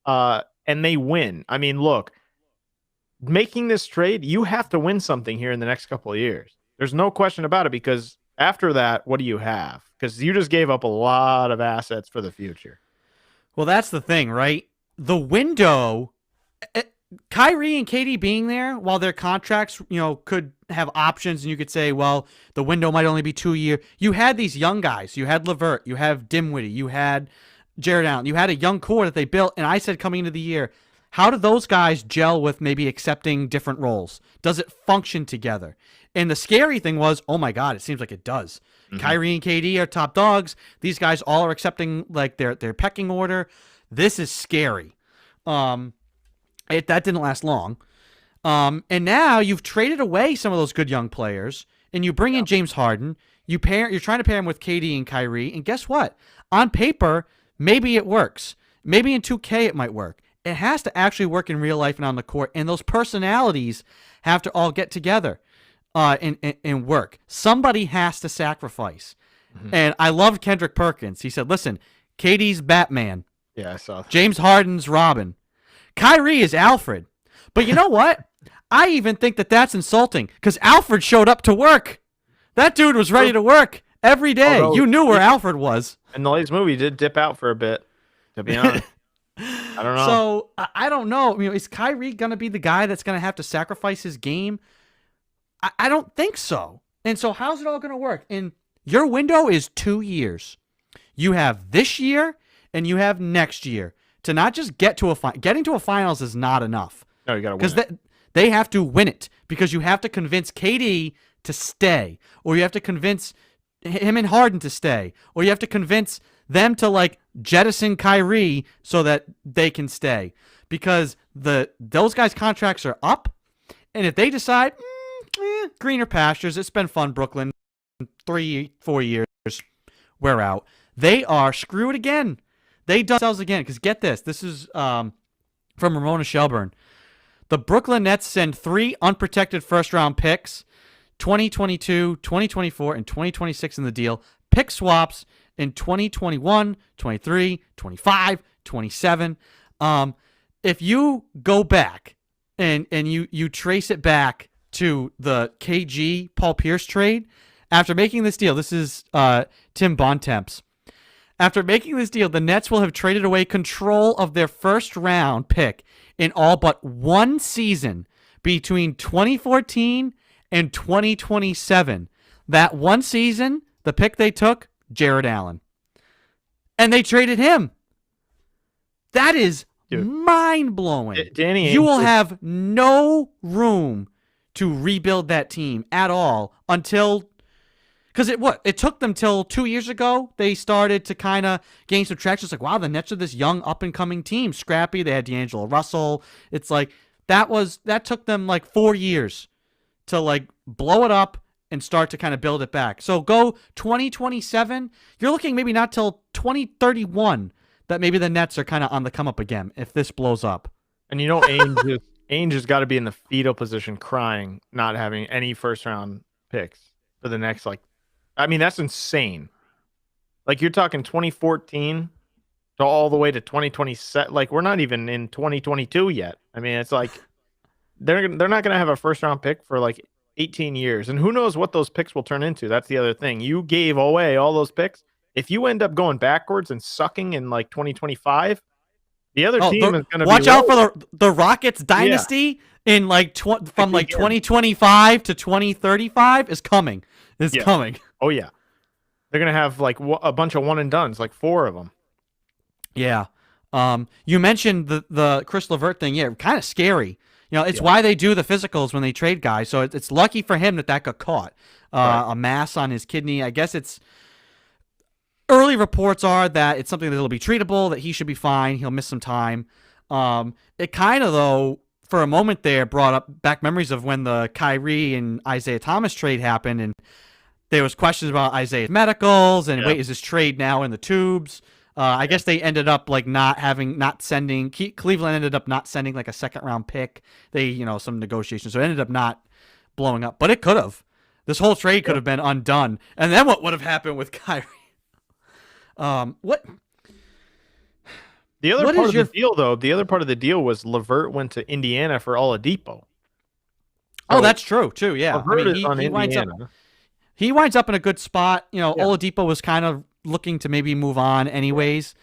and they win, I mean, look, making this trade, you have to win something here in the next couple of years. There's no question about it, because after that, what do you have? Because you just gave up a lot of assets for the future. Well, that's the thing, right? The window, Kyrie and KD being there, while their contracts, could have options, and you could say, well, the window might only be 2 years. You had these young guys. You had LeVert. You have Dinwiddie. You had Jared Allen. You had a young core that they built, and I said coming into the year, how do those guys gel with maybe accepting different roles? Does it function together? And the scary thing was, oh my God, it seems like it does. Mm-hmm. Kyrie and KD are top dogs. These guys all are accepting like their pecking order. This is scary. That didn't last long. And now you've traded away some of those good young players, and you bring in James Harden. You're trying to pair him with KD and Kyrie, and guess what? On paper, maybe it works. Maybe in 2K it might work. It has to actually work in real life and on the court, and those personalities have to all get together and work. Somebody has to sacrifice. Mm-hmm. And I loved Kendrick Perkins. He said, listen, KD's Batman. Yeah, I saw that. James Harden's Robin. Kyrie is Alfred. But you know what? I even think that's insulting, because Alfred showed up to work. That dude was ready to work every day. You knew where Alfred was. And the latest movie did dip out for a bit, to be honest. I don't know. So I don't know. Is Kyrie going to be the guy that's going to have to sacrifice his game? I don't think so. And so how's it all going to work? And your window is 2 years. You have this year and you have next year to not just get to getting to a finals is not enough. No, you got to win. Because they have to win it, because you have to convince KD to stay, or you have to convince him and Harden to stay, or you have to convince them to like jettison Kyrie so that they can stay, because those guys' contracts are up, and if they decide greener pastures, it's been fun, Brooklyn, 3-4 years, we're out, they are screwed again. They done themselves again, because get this is from Ramona Shelburne. The Brooklyn Nets send 3 unprotected first-round picks, 2022, 2024, and 2026 in the deal. Pick swaps in 2021, 23, 25, 27. If you go back and you trace it back to the KG Paul Pierce trade, After making this deal, this is Tim Bontemps. After making this deal, the Nets will have traded away control of their first-round pick in all but one season between 2014 and 2027. That one season, the pick they took, Jared Allen. And they traded him. That is mind-blowing. Danny You will have no room to rebuild that team at all until... Because it took them till 2 years ago. They started to kind of gain some traction. It's like, wow, the Nets are this young up-and-coming team. Scrappy. They had D'Angelo Russell. It's like that took them like 4 years to like blow it up and start to kind of build it back. So go 2027. You're looking maybe not till 2031 that maybe the Nets are kind of on the come up again if this blows up. And Ainge has got to be in the fetal position crying, not having any first-round picks for the next that's insane. Like you're talking 2014 to all the way to 2027. Like we're not even in 2022 yet. I mean, it's like they're not going to have a first round pick for like 18 years, and who knows what those picks will turn into. That's the other thing. You gave away all those picks. If you end up going backwards and sucking in like 2025, the other team is going to watch out for the Rockets dynasty in like from like 2025 to 2035 is coming. Coming. Oh, yeah. They're going to have like a bunch of one and dones, like 4 of them. Yeah. You mentioned the Chris LeVert thing. Yeah, kind of scary. It's why they do the physicals when they trade guys. So it's lucky for him that got caught. Right. A mass on his kidney. I guess it's early reports are that it's something that'll be treatable, that he should be fine. He'll miss some time. It kind of, though, for a moment there brought up back memories of when the Kyrie and Isaiah Thomas trade happened, and there was questions about Isaiah's medicals, and wait, is this trade now in the tubes? I guess they ended up like not sending. Cleveland ended up not sending like a second-round pick. They, some negotiations, so it ended up not blowing up. But it could have. This whole trade could have been undone. And then what would have happened with Kyrie? What? The other part of the deal, though, was LeVert went to Indiana for Oladipo. Oh, that's true too. Yeah, he winds up in a good spot. Oladipo was kind of looking to maybe move on anyways.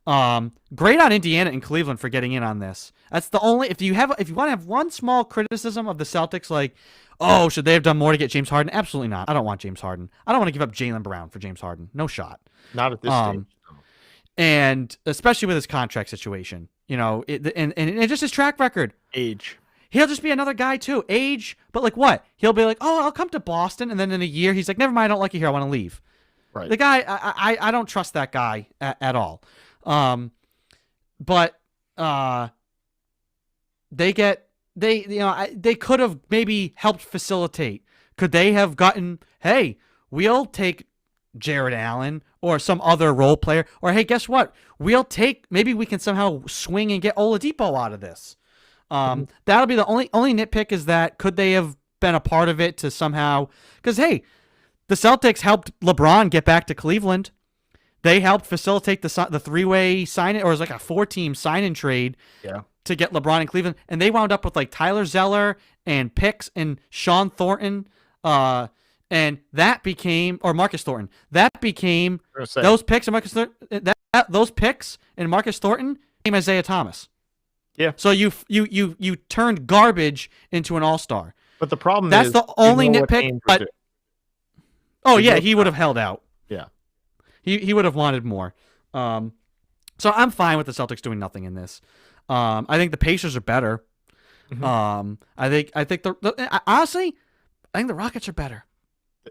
Great on Indiana and Cleveland for getting in on this. That's the only if you want to have one small criticism of the Celtics, like, oh, should they have done more to get James Harden? Absolutely not. I don't want James Harden. I don't want to give up Jaylen Brown for James Harden. No shot. Not at this stage. And especially with his contract situation, and just his track record. Age. He'll just be another guy too. Age, but like what? He'll be like, oh, I'll come to Boston, and then in a year he's like, never mind, I don't like you here. I want to leave. Right. The guy, I don't trust that guy at all. But they could have maybe helped facilitate. Could they have gotten? Hey, we'll take Jared Allen or some other role player, or hey, guess what? Maybe we can somehow swing and get Oladipo out of this. That'll be the only nitpick is that could they have been a part of it to somehow? Because hey, the Celtics helped LeBron get back to Cleveland. They helped facilitate the 3-way sign-in, or it was like a 4-team sign-in trade to get LeBron in Cleveland. And they wound up with like Tyler Zeller and picks and Sean Thornton, and that became, or Marcus Thornton. That became those picks and Marcus Thornton. Those picks and Marcus Thornton became Isaiah Thomas. Yeah. So you turned garbage into an all-star. But the problem that's the only nitpick. But he would have held out. Yeah. He would have wanted more. So I'm fine with the Celtics doing nothing in this. I think the Pacers are better. Mm-hmm. I think honestly, I think the Rockets are better.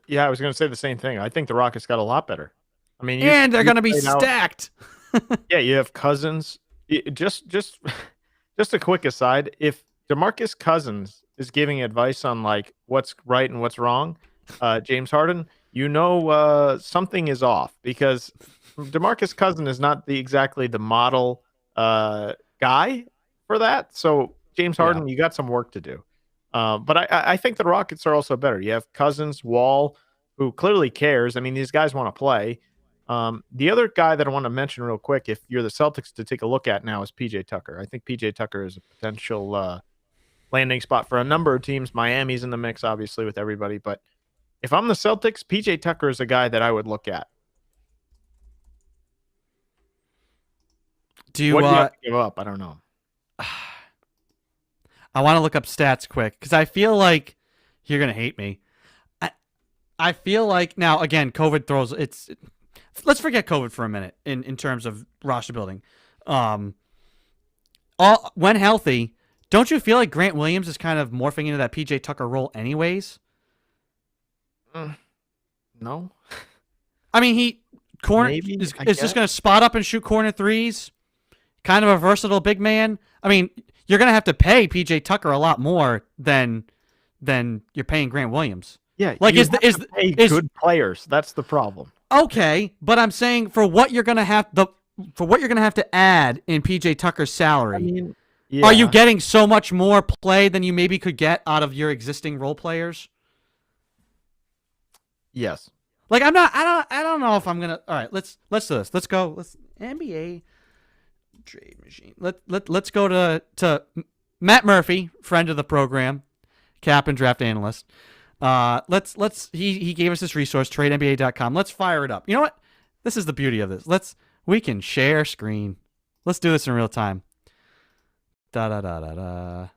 Yeah, I was going to say the same thing. I think the Rockets got a lot better. I mean, and they're going to be stacked. Yeah, you have Cousins. Just a quick aside: if DeMarcus Cousins is giving advice on like what's right and what's wrong, James Harden, something is off because DeMarcus Cousins is not exactly the model guy for that. So James Harden, you got some work to do. But I think the Rockets are also better. You have Cousins, Wall, who clearly cares. I mean, these guys want to play. The other guy that I want to mention real quick, if you're the Celtics to take a look at now, is PJ Tucker. I think PJ Tucker is a potential landing spot for a number of teams. Miami's in the mix, obviously, with everybody. But If I'm the Celtics, PJ Tucker is a guy that I would look at. Do you? What do you have to give up? I don't know. I want to look up stats quick because I feel like you're gonna hate me. I feel like now again, COVID throws it's. Let's forget COVID for a minute in terms of roster building. When healthy, don't you feel like Grant Williams is kind of morphing into that PJ Tucker role, anyways? No. I mean, he Maybe, is I just guess. going to spot up and shoot corner threes. Kind of a versatile big man. I mean, you're going to have to pay PJ Tucker a lot more than you're paying Grant Williams. Yeah, Like you is have to pay good players. That's the problem. Okay, but I'm saying for what you're going to have to add in PJ Tucker's salary. I mean, Are you getting so much more play than you maybe could get out of your existing role players? Yes. Like I don't know if I'm gonna. All right, let's do this. Let's go. Let's NBA trade machine. Let's go to Matt Murphy, friend of the program, cap and draft analyst. He gave us this resource, tradenba.com. Let's fire it up. You know what? This is the beauty of this. We can share screen. Let's do this in real time. Da da da da da.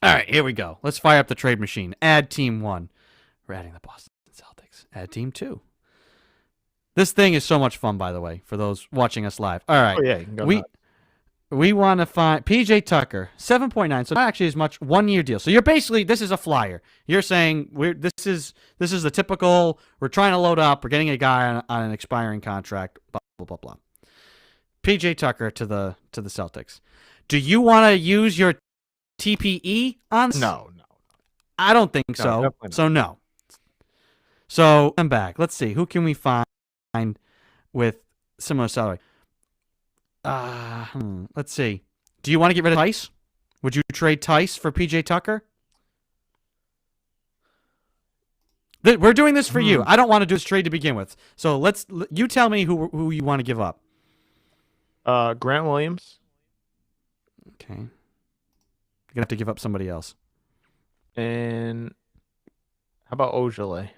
All right, here we go. Let's fire up the trade machine. Add team 1. We're adding the Boston Celtics. Add team 2. This thing is so much fun, by the way, for those watching us live. All right. Oh, yeah, you can go we want to find PJ Tucker, 7.9. So not actually as much, 1-year deal. So you're basically, this is a flyer. You're saying this is the typical, we're trying to load up, we're getting a guy on an expiring contract, blah blah blah blah. PJ Tucker to the Celtics. Do you want to use your TPE on? No. I don't think No, so. definitely not. So no. So I'm back. Let's see. Who can we find with similar salary? Let's see. Do you want to get rid of Tice? Would you trade Tice for PJ Tucker? We're doing this for you. I don't want to do this trade to begin with. So you tell me who you want to give up. Grant Williams. Okay. You're gonna have to give up somebody else. And how about Ojale?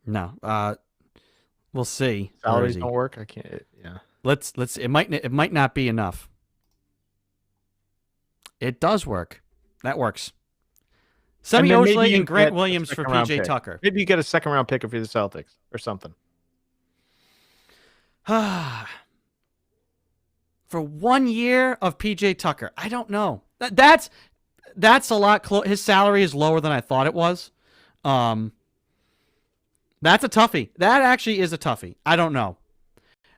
No. We'll see. Where Salaries is he? don't work. I can't. Yeah. Let's. It might not be enough. It does work. That works. Semi And then maybe Ojeleye you and Grant get a Williams for second-round PJ pick. Tucker. Maybe you get a 2nd-round pick if you're the Celtics or something. For 1 year of PJ Tucker, I don't know. That's a lot. His salary is lower than I thought it was. That's a toughie. That actually is a toughie. I don't know.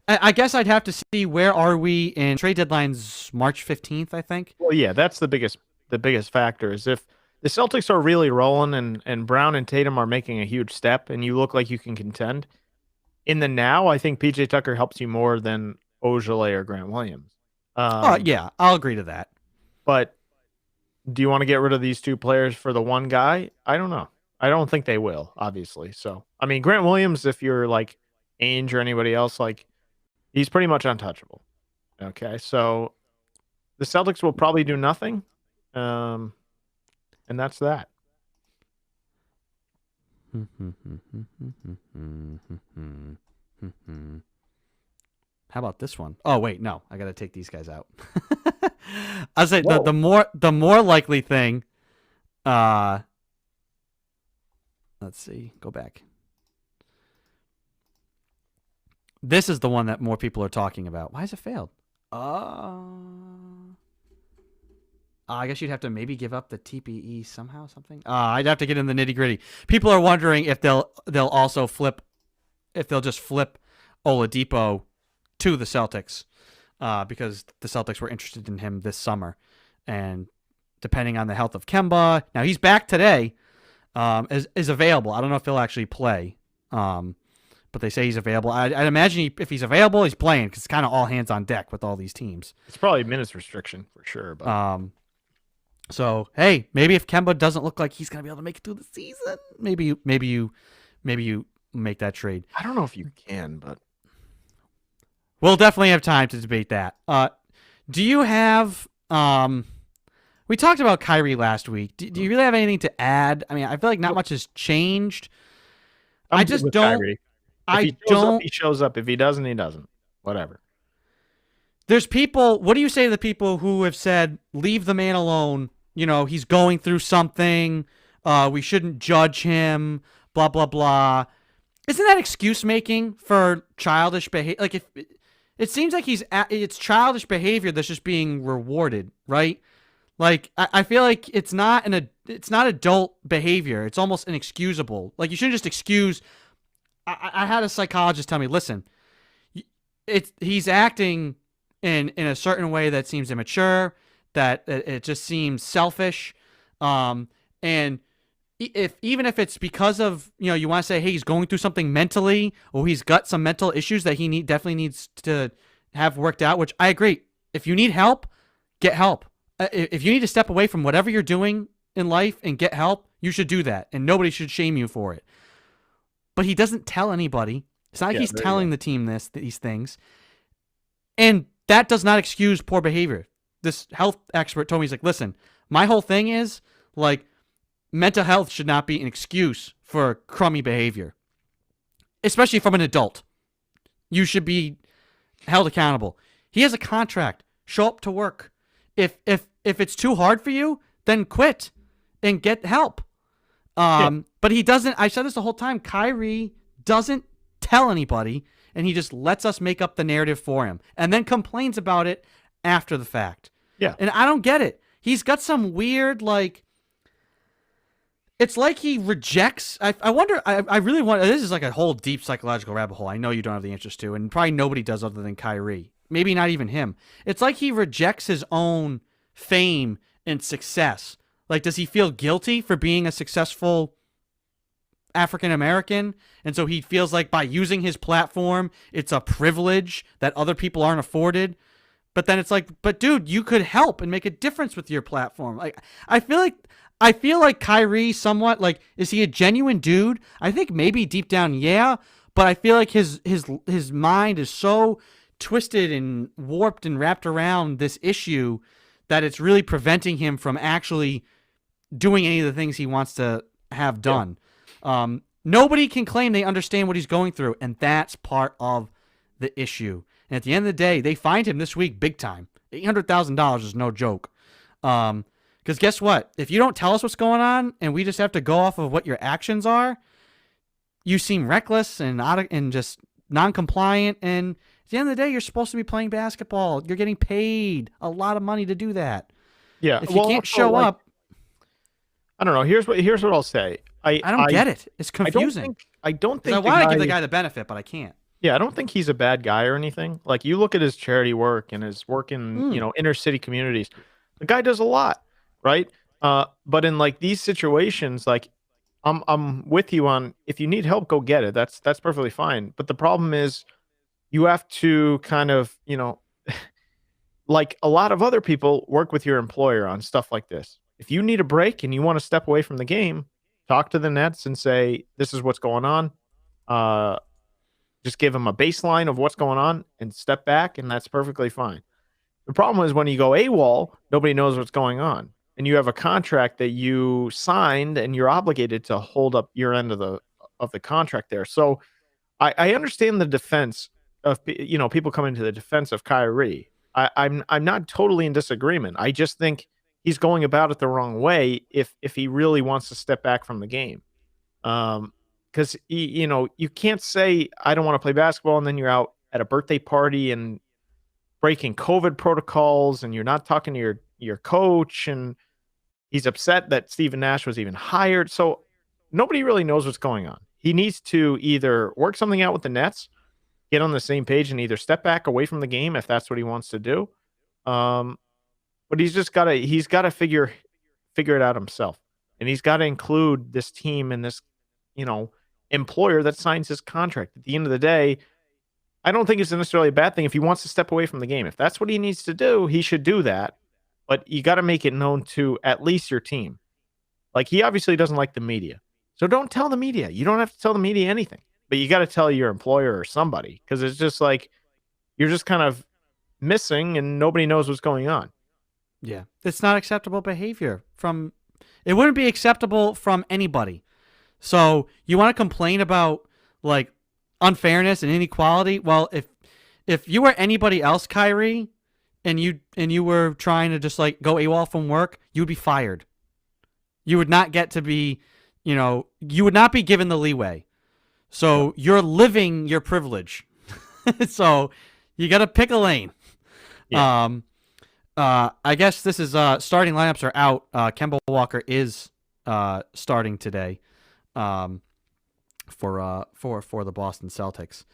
I guess I'd have to see where are we in trade deadlines March 15th, I think. Well, yeah, that's the biggest factor is if the Celtics are really rolling and Brown and Tatum are making a huge step and you look like you can contend. In the now, I think PJ Tucker helps you more than Ojale or Grant Williams. Yeah, I'll agree to that. But do you want to get rid of these 2 players for the one guy? I don't know. I don't think they will, obviously. So, I mean, Grant Williams, if you're like Ainge or anybody else, like he's pretty much untouchable. Okay, so the Celtics will probably do nothing, and that's that. How about this one? Oh wait, no, I gotta take these guys out. I say the more likely thing. Let's see. Go back. This is the one that more people are talking about. Why has it failed? I guess you'd have to maybe give up the TPE somehow, something. I'd have to get in the nitty gritty. People are wondering if they'll also flip, if they'll just flip Oladipo to the Celtics, because the Celtics were interested in him this summer, and depending on the health of Kemba, now he's back today, is available. I don't know if he'll actually play, but they say he's available. I'd imagine if he's available, he's playing because it's kind of all hands on deck with all these teams. It's probably minutes restriction for sure. But so hey, maybe if Kemba doesn't look like he's gonna be able to make it through the season, maybe you make that trade. I don't know if you can, but we'll definitely have time to debate that. Do you have we We talked about Kyrie last week. Do you really have anything to add? I mean, I feel like not much has changed. I'm I good just with don't. Kyrie. If I he shows up, don't. he shows up. If he doesn't, he doesn't. Whatever. There's people. What do you say to the people who have said, "Leave the man alone"? You know, he's going through something. We shouldn't judge him. Blah blah blah. Isn't that excuse making for childish behavior? Like, if it seems like it's childish behavior that's just being rewarded, right? Like, I feel like it's not adult behavior. It's almost inexcusable. Like, you shouldn't just excuse. I had a psychologist tell me, listen, he's acting in a certain way that seems immature, that it just seems selfish, and even if it's because of, you want to say, hey, he's going through something mentally, or he's got some mental issues that he definitely needs to have worked out, which I agree. If you need help, get help. If you need to step away from whatever you're doing in life and get help, you should do that, and nobody should shame you for it. But he doesn't tell anybody. It's not like he's telling the team these things, and that does not excuse poor behavior. This health expert told me, he's like, listen, my whole thing is, like, mental health should not be an excuse for crummy behavior, especially from an adult. You should be held accountable. He has a contract. Show up to work. If it's too hard for you, then quit and get help. But he doesn't. I said this the whole time. Kyrie doesn't tell anybody, and he just lets us make up the narrative for him, and then complains about it after the fact. Yeah. And I don't get it. He's got some weird, like, it's like he rejects. I wonder. I really want. This is like a whole deep psychological rabbit hole I know you don't have the interest to, and probably nobody does other than Kyrie. Maybe not even him. It's like he rejects his own fame and success. Like, does he feel guilty for being a successful African American? And so he feels like by using his platform, it's a privilege that other people aren't afforded. But then it's like, but dude, you could help and make a difference with your platform. Like, I feel like Kyrie somewhat, like, is he a genuine dude? I think maybe deep down, yeah. But I feel like his mind is so twisted and warped and wrapped around this issue that it's really preventing him from actually doing any of the things he wants to have done. Yeah. Nobody can claim they understand what he's going through, and that's part of the issue. And at the end of the day, they fined him this week big time. $800,000 is no joke. Because guess what? If you don't tell us what's going on and we just have to go off of what your actions are, you seem reckless and just non-compliant. And at the end of the day, you're supposed to be playing basketball. You're getting paid a lot of money to do that. Yeah. If you can't show up, I don't know. Here's what I'll say. I don't get it. It's confusing. I don't think I want to give the guy the benefit, but I can't. Yeah, I don't think he's a bad guy or anything. Like, you look at his charity work and his work in inner city communities. The guy does a lot, right? But in like these situations, like, I'm with you on, if you need help, go get it. That's perfectly fine. But the problem is, you have to kind of, like a lot of other people, work with your employer on stuff like this. If you need a break and you want to step away from the game, talk to the Nets and say, this is what's going on. Just give them a baseline of what's going on and step back, and that's perfectly fine. The problem is when you go AWOL, nobody knows what's going on. And you have a contract that you signed and you're obligated to hold up your end of the contract there. So I understand the defense of, people coming to the defense of Kyrie. I'm not totally in disagreement. I just think he's going about it the wrong way if he really wants to step back from the game. Because, you can't say, I don't want to play basketball, and then you're out at a birthday party and breaking COVID protocols, and you're not talking to your coach, and he's upset that Stephen Nash was even hired. So nobody really knows what's going on. He needs to either work something out with the Nets, get on the same page, and either step back away from the game if that's what he wants to do. But he's got to figure it out himself. And he's got to include this team and this, employer that signs his contract. At the end of the day, I don't think it's necessarily a bad thing if he wants to step away from the game. If that's what he needs to do, he should do that. But you got to make it known to at least your team. Like, he obviously doesn't like the media. So don't tell the media. You don't have to tell the media anything. But you got to tell your employer or somebody, because it's just like you're just kind of missing and nobody knows what's going on. Yeah, it's not acceptable behavior from. It wouldn't be acceptable from anybody. So you want to complain about like unfairness and inequality? Well, if you were anybody else, Kyrie, and you were trying to just like go AWOL from work, you would be fired. You would not get to be, you would not be given the leeway. So you're living your privilege. So you got to pick a lane. Yeah. I guess this is starting lineups are out. Kemba Walker is starting today for the Boston Celtics.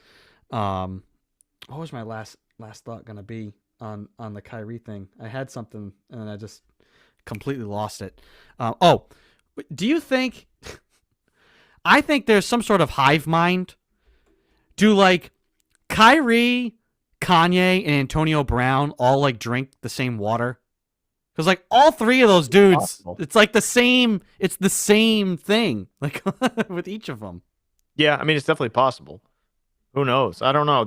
What was my last thought gonna be on the Kyrie thing? I had something and I just completely lost it. Do you think? I think there's some sort of hive mind. Do like Kyrie, Kanye, and Antonio Brown all like drink the same water? Because like all three of those dudes, possible. it's like the same. It's the same thing, like with each of them. Yeah, I mean, it's definitely possible. Who knows? I don't know.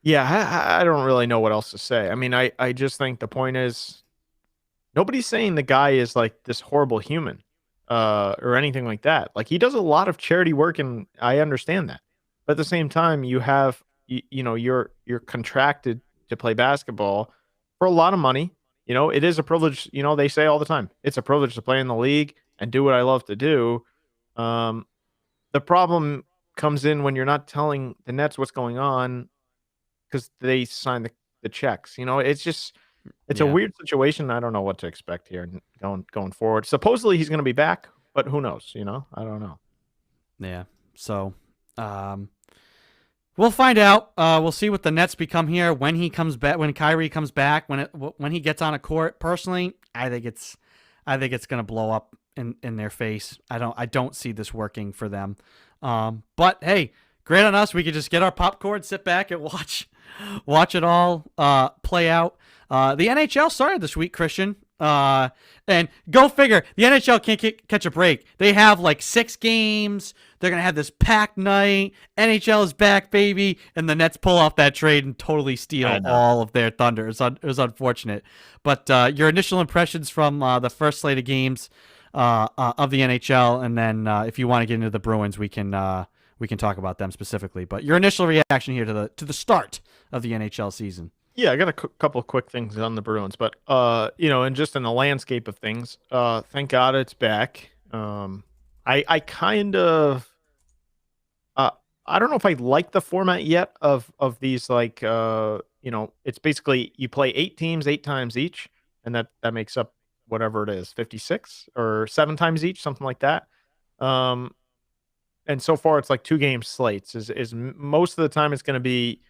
I don't really know what else to say. I mean, I just think the point is nobody's saying the guy is like this horrible human, or anything like that. Like he does a lot of charity work, and I understand that. But at the same time, you're contracted to play basketball for a lot of money. It is a privilege. They say all the time, it's a privilege to play in the league and do what I love to do. Um, the problem comes in when you're not telling the Nets what's going on because they sign the checks. It's a Yeah. weird situation. I don't know what to expect here going forward. Supposedly he's going to be back, but who knows? I don't know. Yeah. So, we'll find out. We'll see what the Nets become here when he comes back. When Kyrie comes back, when he gets on a court. Personally, I think it's gonna blow up in their face. I don't see this working for them. But hey, great on us. We could just get our popcorn, sit back, and watch it all play out. The NHL started this week, Christian. And go figure, the NHL can't catch a break. They have like 6 games. They're going to have this packed night. NHL is back, baby. And the Nets pull off that trade and totally steal all of their thunder. It was unfortunate. But your initial impressions from the first slate of games of the NHL, and then if you want to get into the Bruins, we can talk about them specifically. But your initial reaction here to the start of the NHL season. Yeah, I got a couple of quick things on the Bruins, but and just in the landscape of things, thank God it's back. I kind of, I don't know if I like the format yet of these like it's basically you play 8 teams 8 times each, and that makes up whatever it is, 56 or 7 times each, something like that. And so far it's like 2 game slates. Is most of the time it's going to be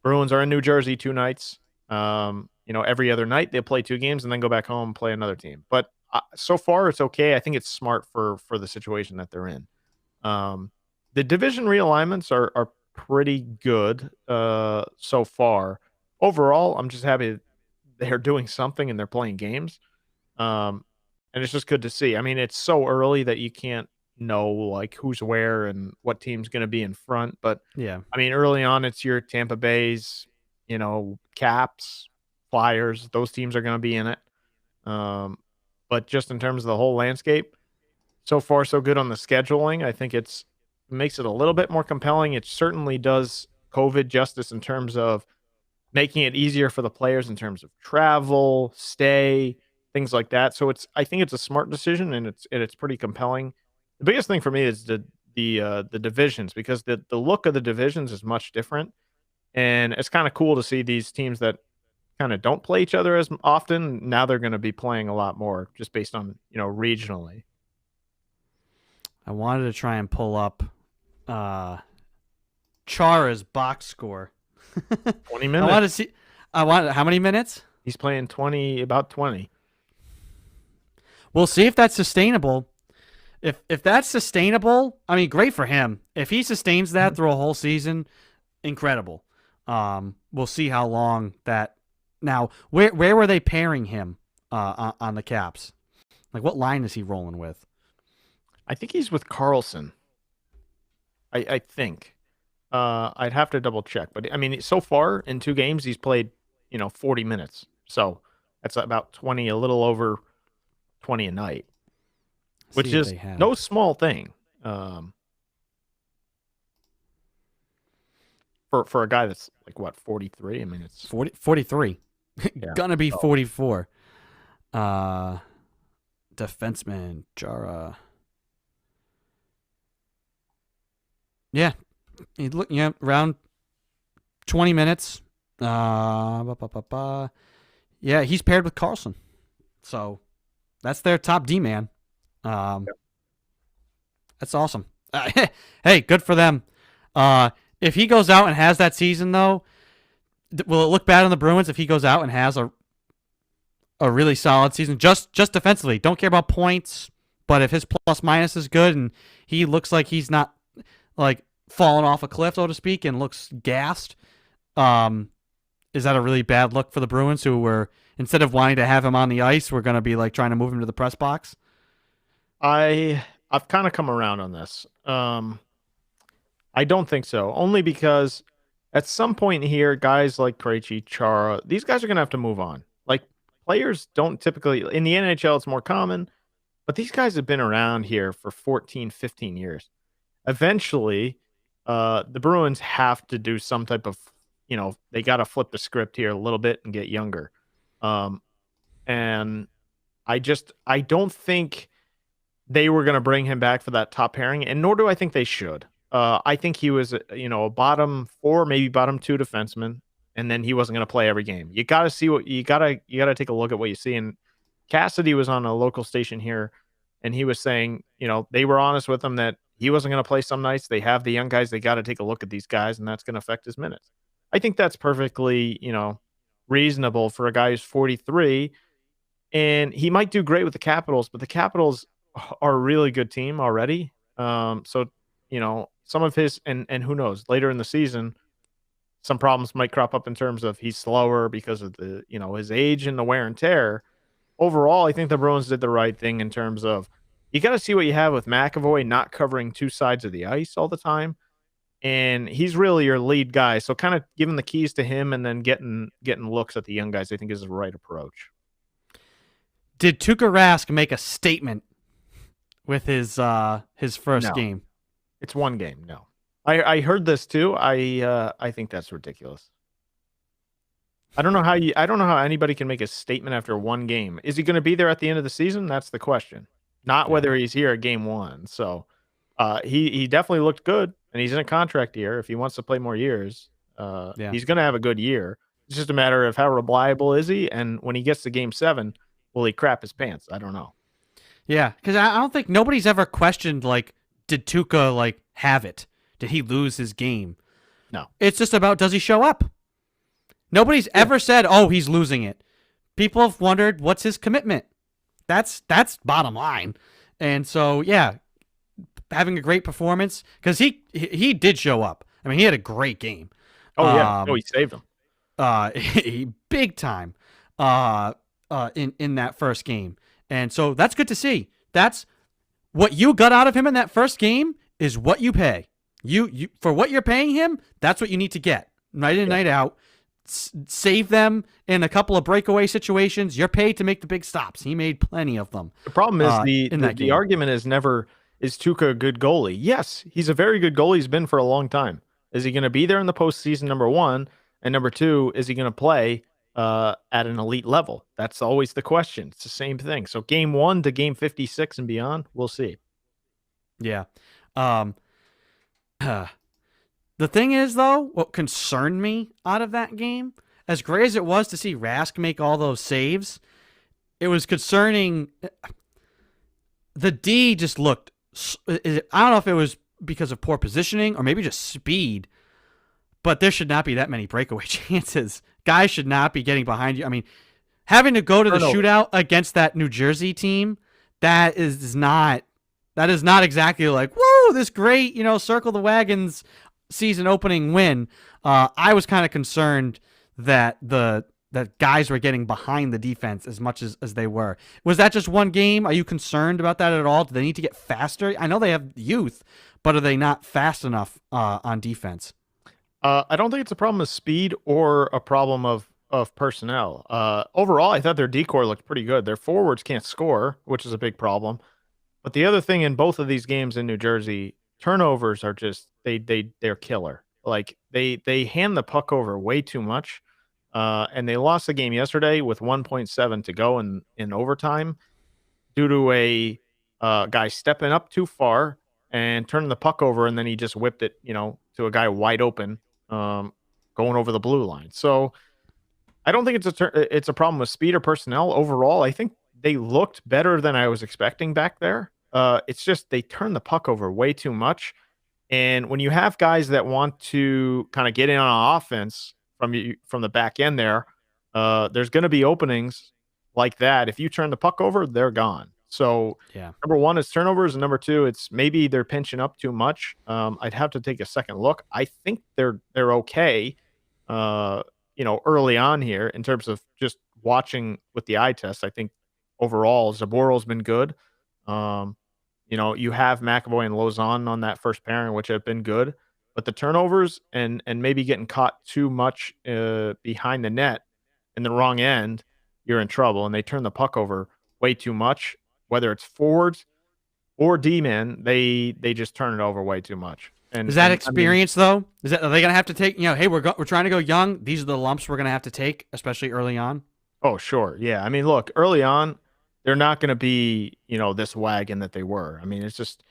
Bruins are in New Jersey 2 nights. Every other night they'll play 2 games and then go back home and play another team. But so far it's okay. I think it's smart for the situation that they're in. The division realignments are pretty good so far. Overall, I'm just happy they're doing something and they're playing games. And it's just good to see. I mean, it's so early that you can't know like who's where and what team's going to be in front, but Yeah. I mean, early on it's your Tampa Bays, Caps, Flyers, those teams are going to be in it. But just in terms of the whole landscape, so far so good on the scheduling. I think it makes it a little bit more compelling. It certainly does COVID justice in terms of making it easier for the players in terms of travel, stay, things like that. So I think it's a smart decision, and it's pretty compelling. The biggest thing for me is the divisions, because the look of the divisions is much different, and it's kind of cool to see these teams that kind of don't play each other as often. Now they're going to be playing a lot more just based on regionally. I wanted to try and pull up Chara's box score. 20 minutes. I want to see. How many minutes? He's playing about 20. We'll see if that's sustainable. If that's sustainable, I mean, great for him. If he sustains that through a whole season, incredible. We'll see how long that. Now, where were they pairing him on the Caps? Like, what line is he rolling with? I think he's with Carlson. I think. I'd have to double check, but I mean, so far in 2 games he's played 40 minutes. So that's about 20, a little over 20 a night, which See what is they have. no small thing. For a guy that's like what 43. I mean, it's 43. yeah. Gonna be So 44. Defenseman Jara. Yeah, he look. Yeah, around 20 minutes. Yeah, he's paired with Carlson, so that's their top D man. That's awesome. Hey, good for them. If he goes out and has that season, though, will it look bad on the Bruins if he goes out and has a really solid season, just defensively? Don't care about points, but if his plus minus is good and he looks like he's not like falling off a cliff, so to speak, and looks gassed, is that a really bad look for the Bruins, who were, instead of wanting to have him on the ice, we're going to be like trying to move him to the press box? I've kind of come around on this. I don't think so. Only because at some point here, guys like Krejci, Chara, these guys are going to have to move on. Like, players don't typically, in the NHL, it's more common, but these guys have been around here for 14, 15 years. Eventually, the Bruins have to do some type of, they got to flip the script here a little bit and get younger. And I don't think they were going to bring him back for that top pairing, and nor do I think they should. I think he was, a bottom 4, maybe bottom 2 defenseman, and then he wasn't going to play every game. You got to see what you got to take a look at what you see. And Cassidy was on a local station here, and he was saying, they were honest with him that he wasn't going to play some nights. They have the young guys. They got to take a look at these guys, and that's going to affect his minutes. I think that's perfectly, reasonable for a guy who's 43, and he might do great with the Capitals, but the Capitals are a really good team already. So, some of his, and who knows, later in the season, some problems might crop up in terms of he's slower because of the, his age and the wear and tear. Overall, I think the Bruins did the right thing in terms of, you got to see what you have with McAvoy not covering 2 sides of the ice all the time. And he's really your lead guy. So kind of giving the keys to him and then getting looks at the young guys, I think is the right approach. Did Tuukka Rask make a statement with his first game? It's one game. No, I heard this too. I think that's ridiculous. I don't know how anybody can make a statement after one game. Is he going to be there at the end of the season? That's the question. Not whether he's here at game 1. So he definitely looked good, and he's in a contract year. If he wants to play more years, he's going to have a good year. It's just a matter of how reliable is he, and when he gets to game 7, will he crap his pants? I don't know. Yeah, because I don't think nobody's ever questioned, like, did Tuukka, like, have it? Did he lose his game? No. It's just about, does he show up? Nobody's ever said, oh, he's losing it. People have wondered, what's his commitment? That's bottom line. And so, yeah, having a great performance, because he did show up. I mean, he had a great game. Oh, yeah. He saved him. Big time in that first game. And so that's good to see. That's what you got out of him in that first game is what you pay. You for what you're paying him, that's what you need to get. Night in, night out. Save them in a couple of breakaway situations. You're paid to make the big stops. He made plenty of them. The problem is the argument is never, is Tuukka a good goalie? Yes, he's a very good goalie. He's been for a long time. Is he going to be there in the postseason, number 1? And number 2, is he going to play at an elite level? That's always the question. It's the same thing. So game 1 to game 56 and beyond, we'll see. Yeah. The thing is, though, what concerned me out of that game, as great as it was to see Rask make all those saves, it was concerning. The D just looked, I don't know if it was because of poor positioning or maybe just speed, but there should not be that many breakaway chances. Guys should not be getting behind you. I mean, having to go to the shootout against that New Jersey team, that is not exactly like, whoa, this great, circle the wagons season opening win. I was kind of concerned that that guys were getting behind the defense as much as they were. Was that just one game? Are you concerned about that at all? Do they need to get faster? I know they have youth, but are they not fast enough on defense? I don't think it's a problem of speed or a problem of of personnel. Overall, I thought their decor looked pretty good. Their forwards can't score, which is a big problem. But the other thing in both of these games in New Jersey, turnovers are just they're killer. Like they hand the puck over way too much. And they lost the game yesterday with 1.7 to go in overtime due to a guy stepping up too far and turning the puck over, and then he just whipped it, to a guy wide open, going over the blue line. So I don't think it's a problem with speed or personnel overall. I think they looked better than I was expecting back there. It's just they turn the puck over way too much, and when you have guys that want to kind of get in on offense from the back end there, there's going to be openings like that. If you turn the puck over, they're gone. So Yeah. number one is turnovers, and number two, it's maybe they're pinching up too much. I'd have to take a second look. I think they're okay. Early on here in terms of just watching with the eye test. I think overall Zaborov's been good. You have McAvoy and Lozon on that first pairing, which have been good, but the turnovers and maybe getting caught too much behind the net in the wrong end, you're in trouble. And they turn the puck over way too much, whether it's forwards or D-men, they just turn it over way too much. And is that experience though? Are they going to have to take? Hey, we're trying to go young. These are the lumps we're going to have to take, especially early on. Oh, sure, yeah. I mean, look, early on, they're not going to be this wagon that they were. I mean, it's just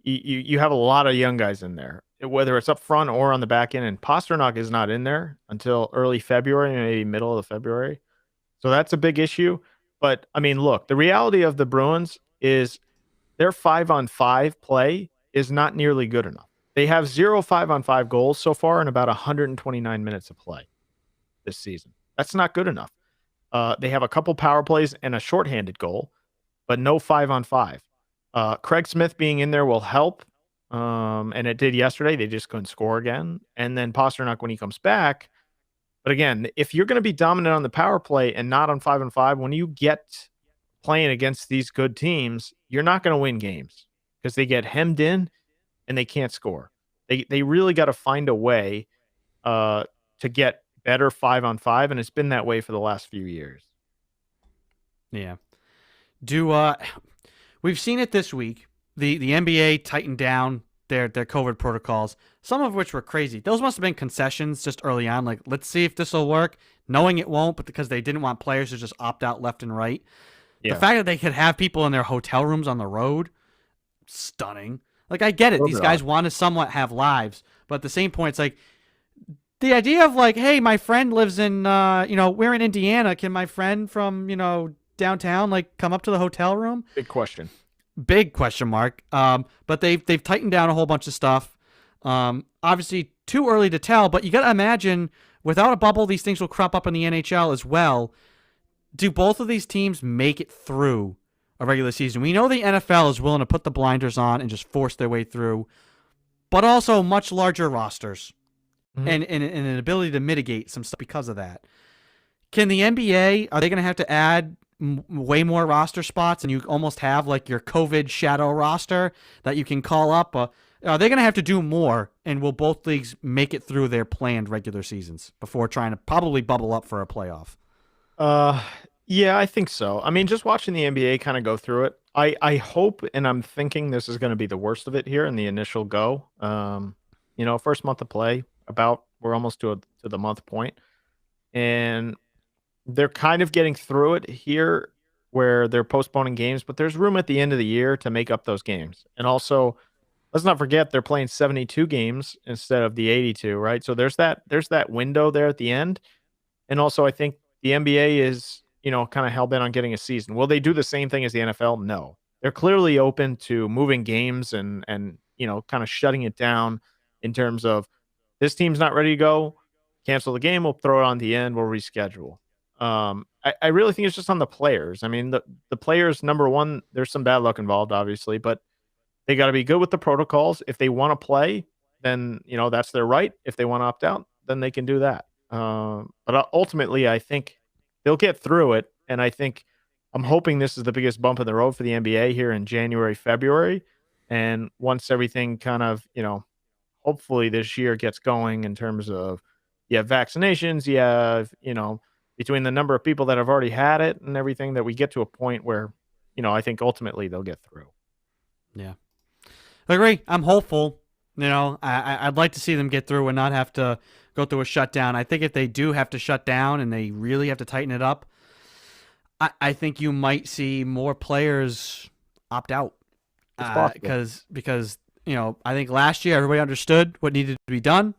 you have a lot of young guys in there, whether it's up front or on the back end. And Pasternak is not in there until early February, maybe middle of February. So that's a big issue. But I mean, look, the reality of the Bruins is their 5-on-5 play is not nearly good enough. They have 0 5-on-5 goals so far in about 129 minutes of play this season. That's not good enough. They have a couple power plays and a shorthanded goal, but no 5-on-5. Craig Smith being in there will help, and it did yesterday. They just couldn't score again. And then Pasternak when he comes back. But again, if you're going to be dominant on the power play and not on 5-on-5, when you get playing against these good teams, you're not going to win games because they get hemmed in and they can't score. They really got to find a way to get better 5-on-5, and it's been that way for the last few years. Yeah. We've seen it this week. The NBA tightened down their COVID protocols, some of which were crazy. Those must have been concessions just early on, like, let's see if this will work, knowing it won't, but because they didn't want players to just opt out left and right. Yeah. The fact that they could have people in their hotel rooms on the road, stunning. Like, I get it. These guys want to somewhat have lives, but at the same point, it's like the idea of like, hey, my friend lives in, we're in Indiana. Can my friend from, downtown like come up to the hotel room? Big question. Big question mark. But they've tightened down a whole bunch of stuff. Obviously, too early to tell. But you got to imagine, without a bubble, these things will crop up in the NHL as well. Do both of these teams make it through a regular season? We know the NFL is willing to put the blinders on and just force their way through, but also much larger rosters and an ability to mitigate some stuff because of that. Can the NBA, are they going to have to add way more roster spots and you almost have like your COVID shadow roster that you can call up? Are they going to have to do more, and will both leagues make it through their planned regular seasons before trying to probably bubble up for a playoff? Yeah, I think so. I mean, just watching the NBA kind of go through it, I hope, and I'm thinking this is going to be the worst of it here in the initial go. First month of play, we're almost to the month point, and they're kind of getting through it here where they're postponing games, but there's room at the end of the year to make up those games. And also, let's not forget they're playing 72 games instead of the 82, right? So there's that window there at the end. And also, I think the NBA is, kind of hell-bent on getting a season. Will they do the same thing as the NFL? No. They're clearly open to moving games and kind of shutting it down in terms of this team's not ready to go, cancel the game, we'll throw it on the end, we'll reschedule. I really think it's just on the players. I mean, the players, number one, there's some bad luck involved, obviously, but they got to be good with the protocols. If they want to play, then, that's their right. If they want to opt out, then they can do that. But ultimately, I think they'll get through it. And I'm hoping this is the biggest bump in the road for the NBA here in January, February. And once everything kind of, hopefully this year gets going in terms of you have vaccinations, you have, between the number of people that have already had it and everything, that we get to a point where, I think ultimately they'll get through. Yeah. I agree. I'm hopeful. I'd like to see them get through and not have to go through a shutdown. I think if they do have to shut down and they really have to tighten it up, I think you might see more players opt out. Because I think last year everybody understood what needed to be done.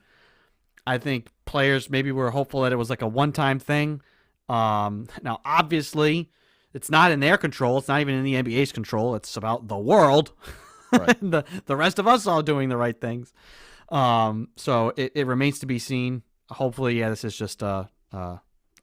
I think players maybe were hopeful that it was like a one-time thing. Now, obviously, it's not in their control. It's not even in the NBA's control. It's about the world. Right. And the rest of us all doing the right things. So it remains to be seen. Hopefully, this is just a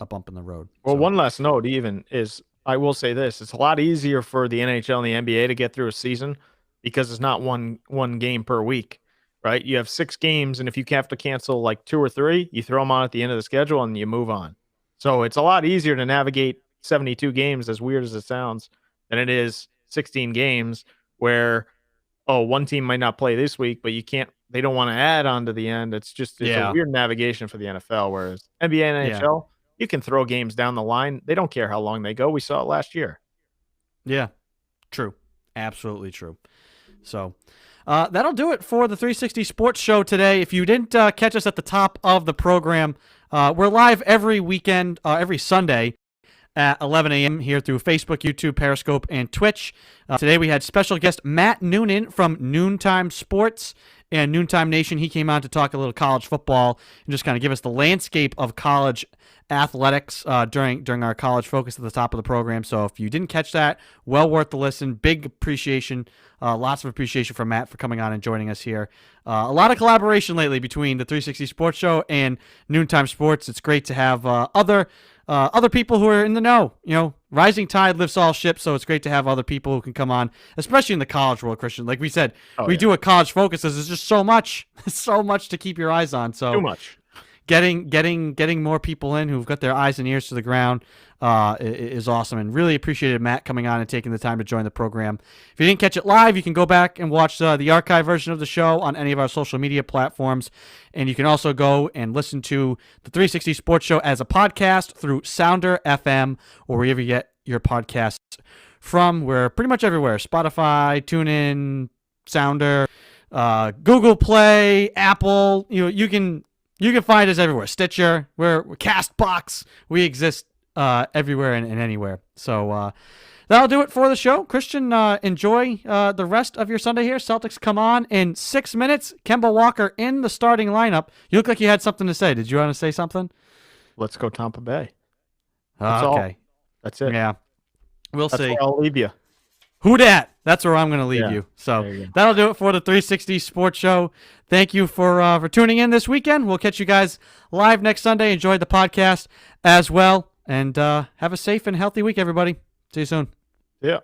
bump in the road. Well, one last note even is, I will say this: it's a lot easier for the NHL and the NBA to get through a season because it's not one game per week, right? You have 6 games, and if you have to cancel like 2 or 3, you throw them on at the end of the schedule and you move on. So it's a lot easier to navigate 72 games, as weird as it sounds, than it is 16 games where, one team might not play this week, but they don't want to add on to the end. It's a weird navigation for the NFL, whereas NBA and NHL, you can throw games down the line. They don't care how long they go. We saw it last year. Yeah, true. Absolutely true. So that'll do it for the 360 Sports Show today. If you didn't catch us at the top of the program, we're live every weekend, every Sunday at 11 a.m. here through Facebook, YouTube, Periscope, and Twitch. Today we had special guest Matt Noonan from Noontime Sports and Noontime Nation. He came on to talk a little college football and just kind of give us the landscape of college athletics during our college focus at the top of the program. So if you didn't catch that, well worth the listen. Big appreciation, lots of appreciation for Matt for coming on and joining us here. A lot of collaboration lately between the 360 Sports Show and Noontime Sports. It's great to have other people who are in the know. Rising tide lifts all ships, so it's great to have other people who can come on, especially in the college world, Christian. Like we said, we do a college focus. There's just so much to keep your eyes on. So too much. Getting more people in who've got their eyes and ears to the ground is awesome, and really appreciated Matt coming on and taking the time to join the program. If you didn't catch it live, you can go back and watch the archive version of the show on any of our social media platforms, and you can also go and listen to the 360 Sports Show as a podcast through Sounder FM or wherever you get your podcasts from. We're pretty much everywhere: Spotify, TuneIn, Sounder, Google Play, Apple. You can find us everywhere. Stitcher, we're CastBox. We exist everywhere and anywhere. So that'll do it for the show. Christian, enjoy the rest of your Sunday here. Celtics come on in 6 minutes. Kemba Walker in the starting lineup. You look like you had something to say. Did you want to say something? Let's go Tampa Bay. Okay. That's it. Yeah. We'll see. That's where I'll leave you. Who dat? That's where I'm going to leave you. So that'll do it for the 360 Sports Show. Thank you for tuning in this weekend. We'll catch you guys live next Sunday. Enjoy the podcast as well. And have a safe and healthy week, everybody. See you soon. Yeah.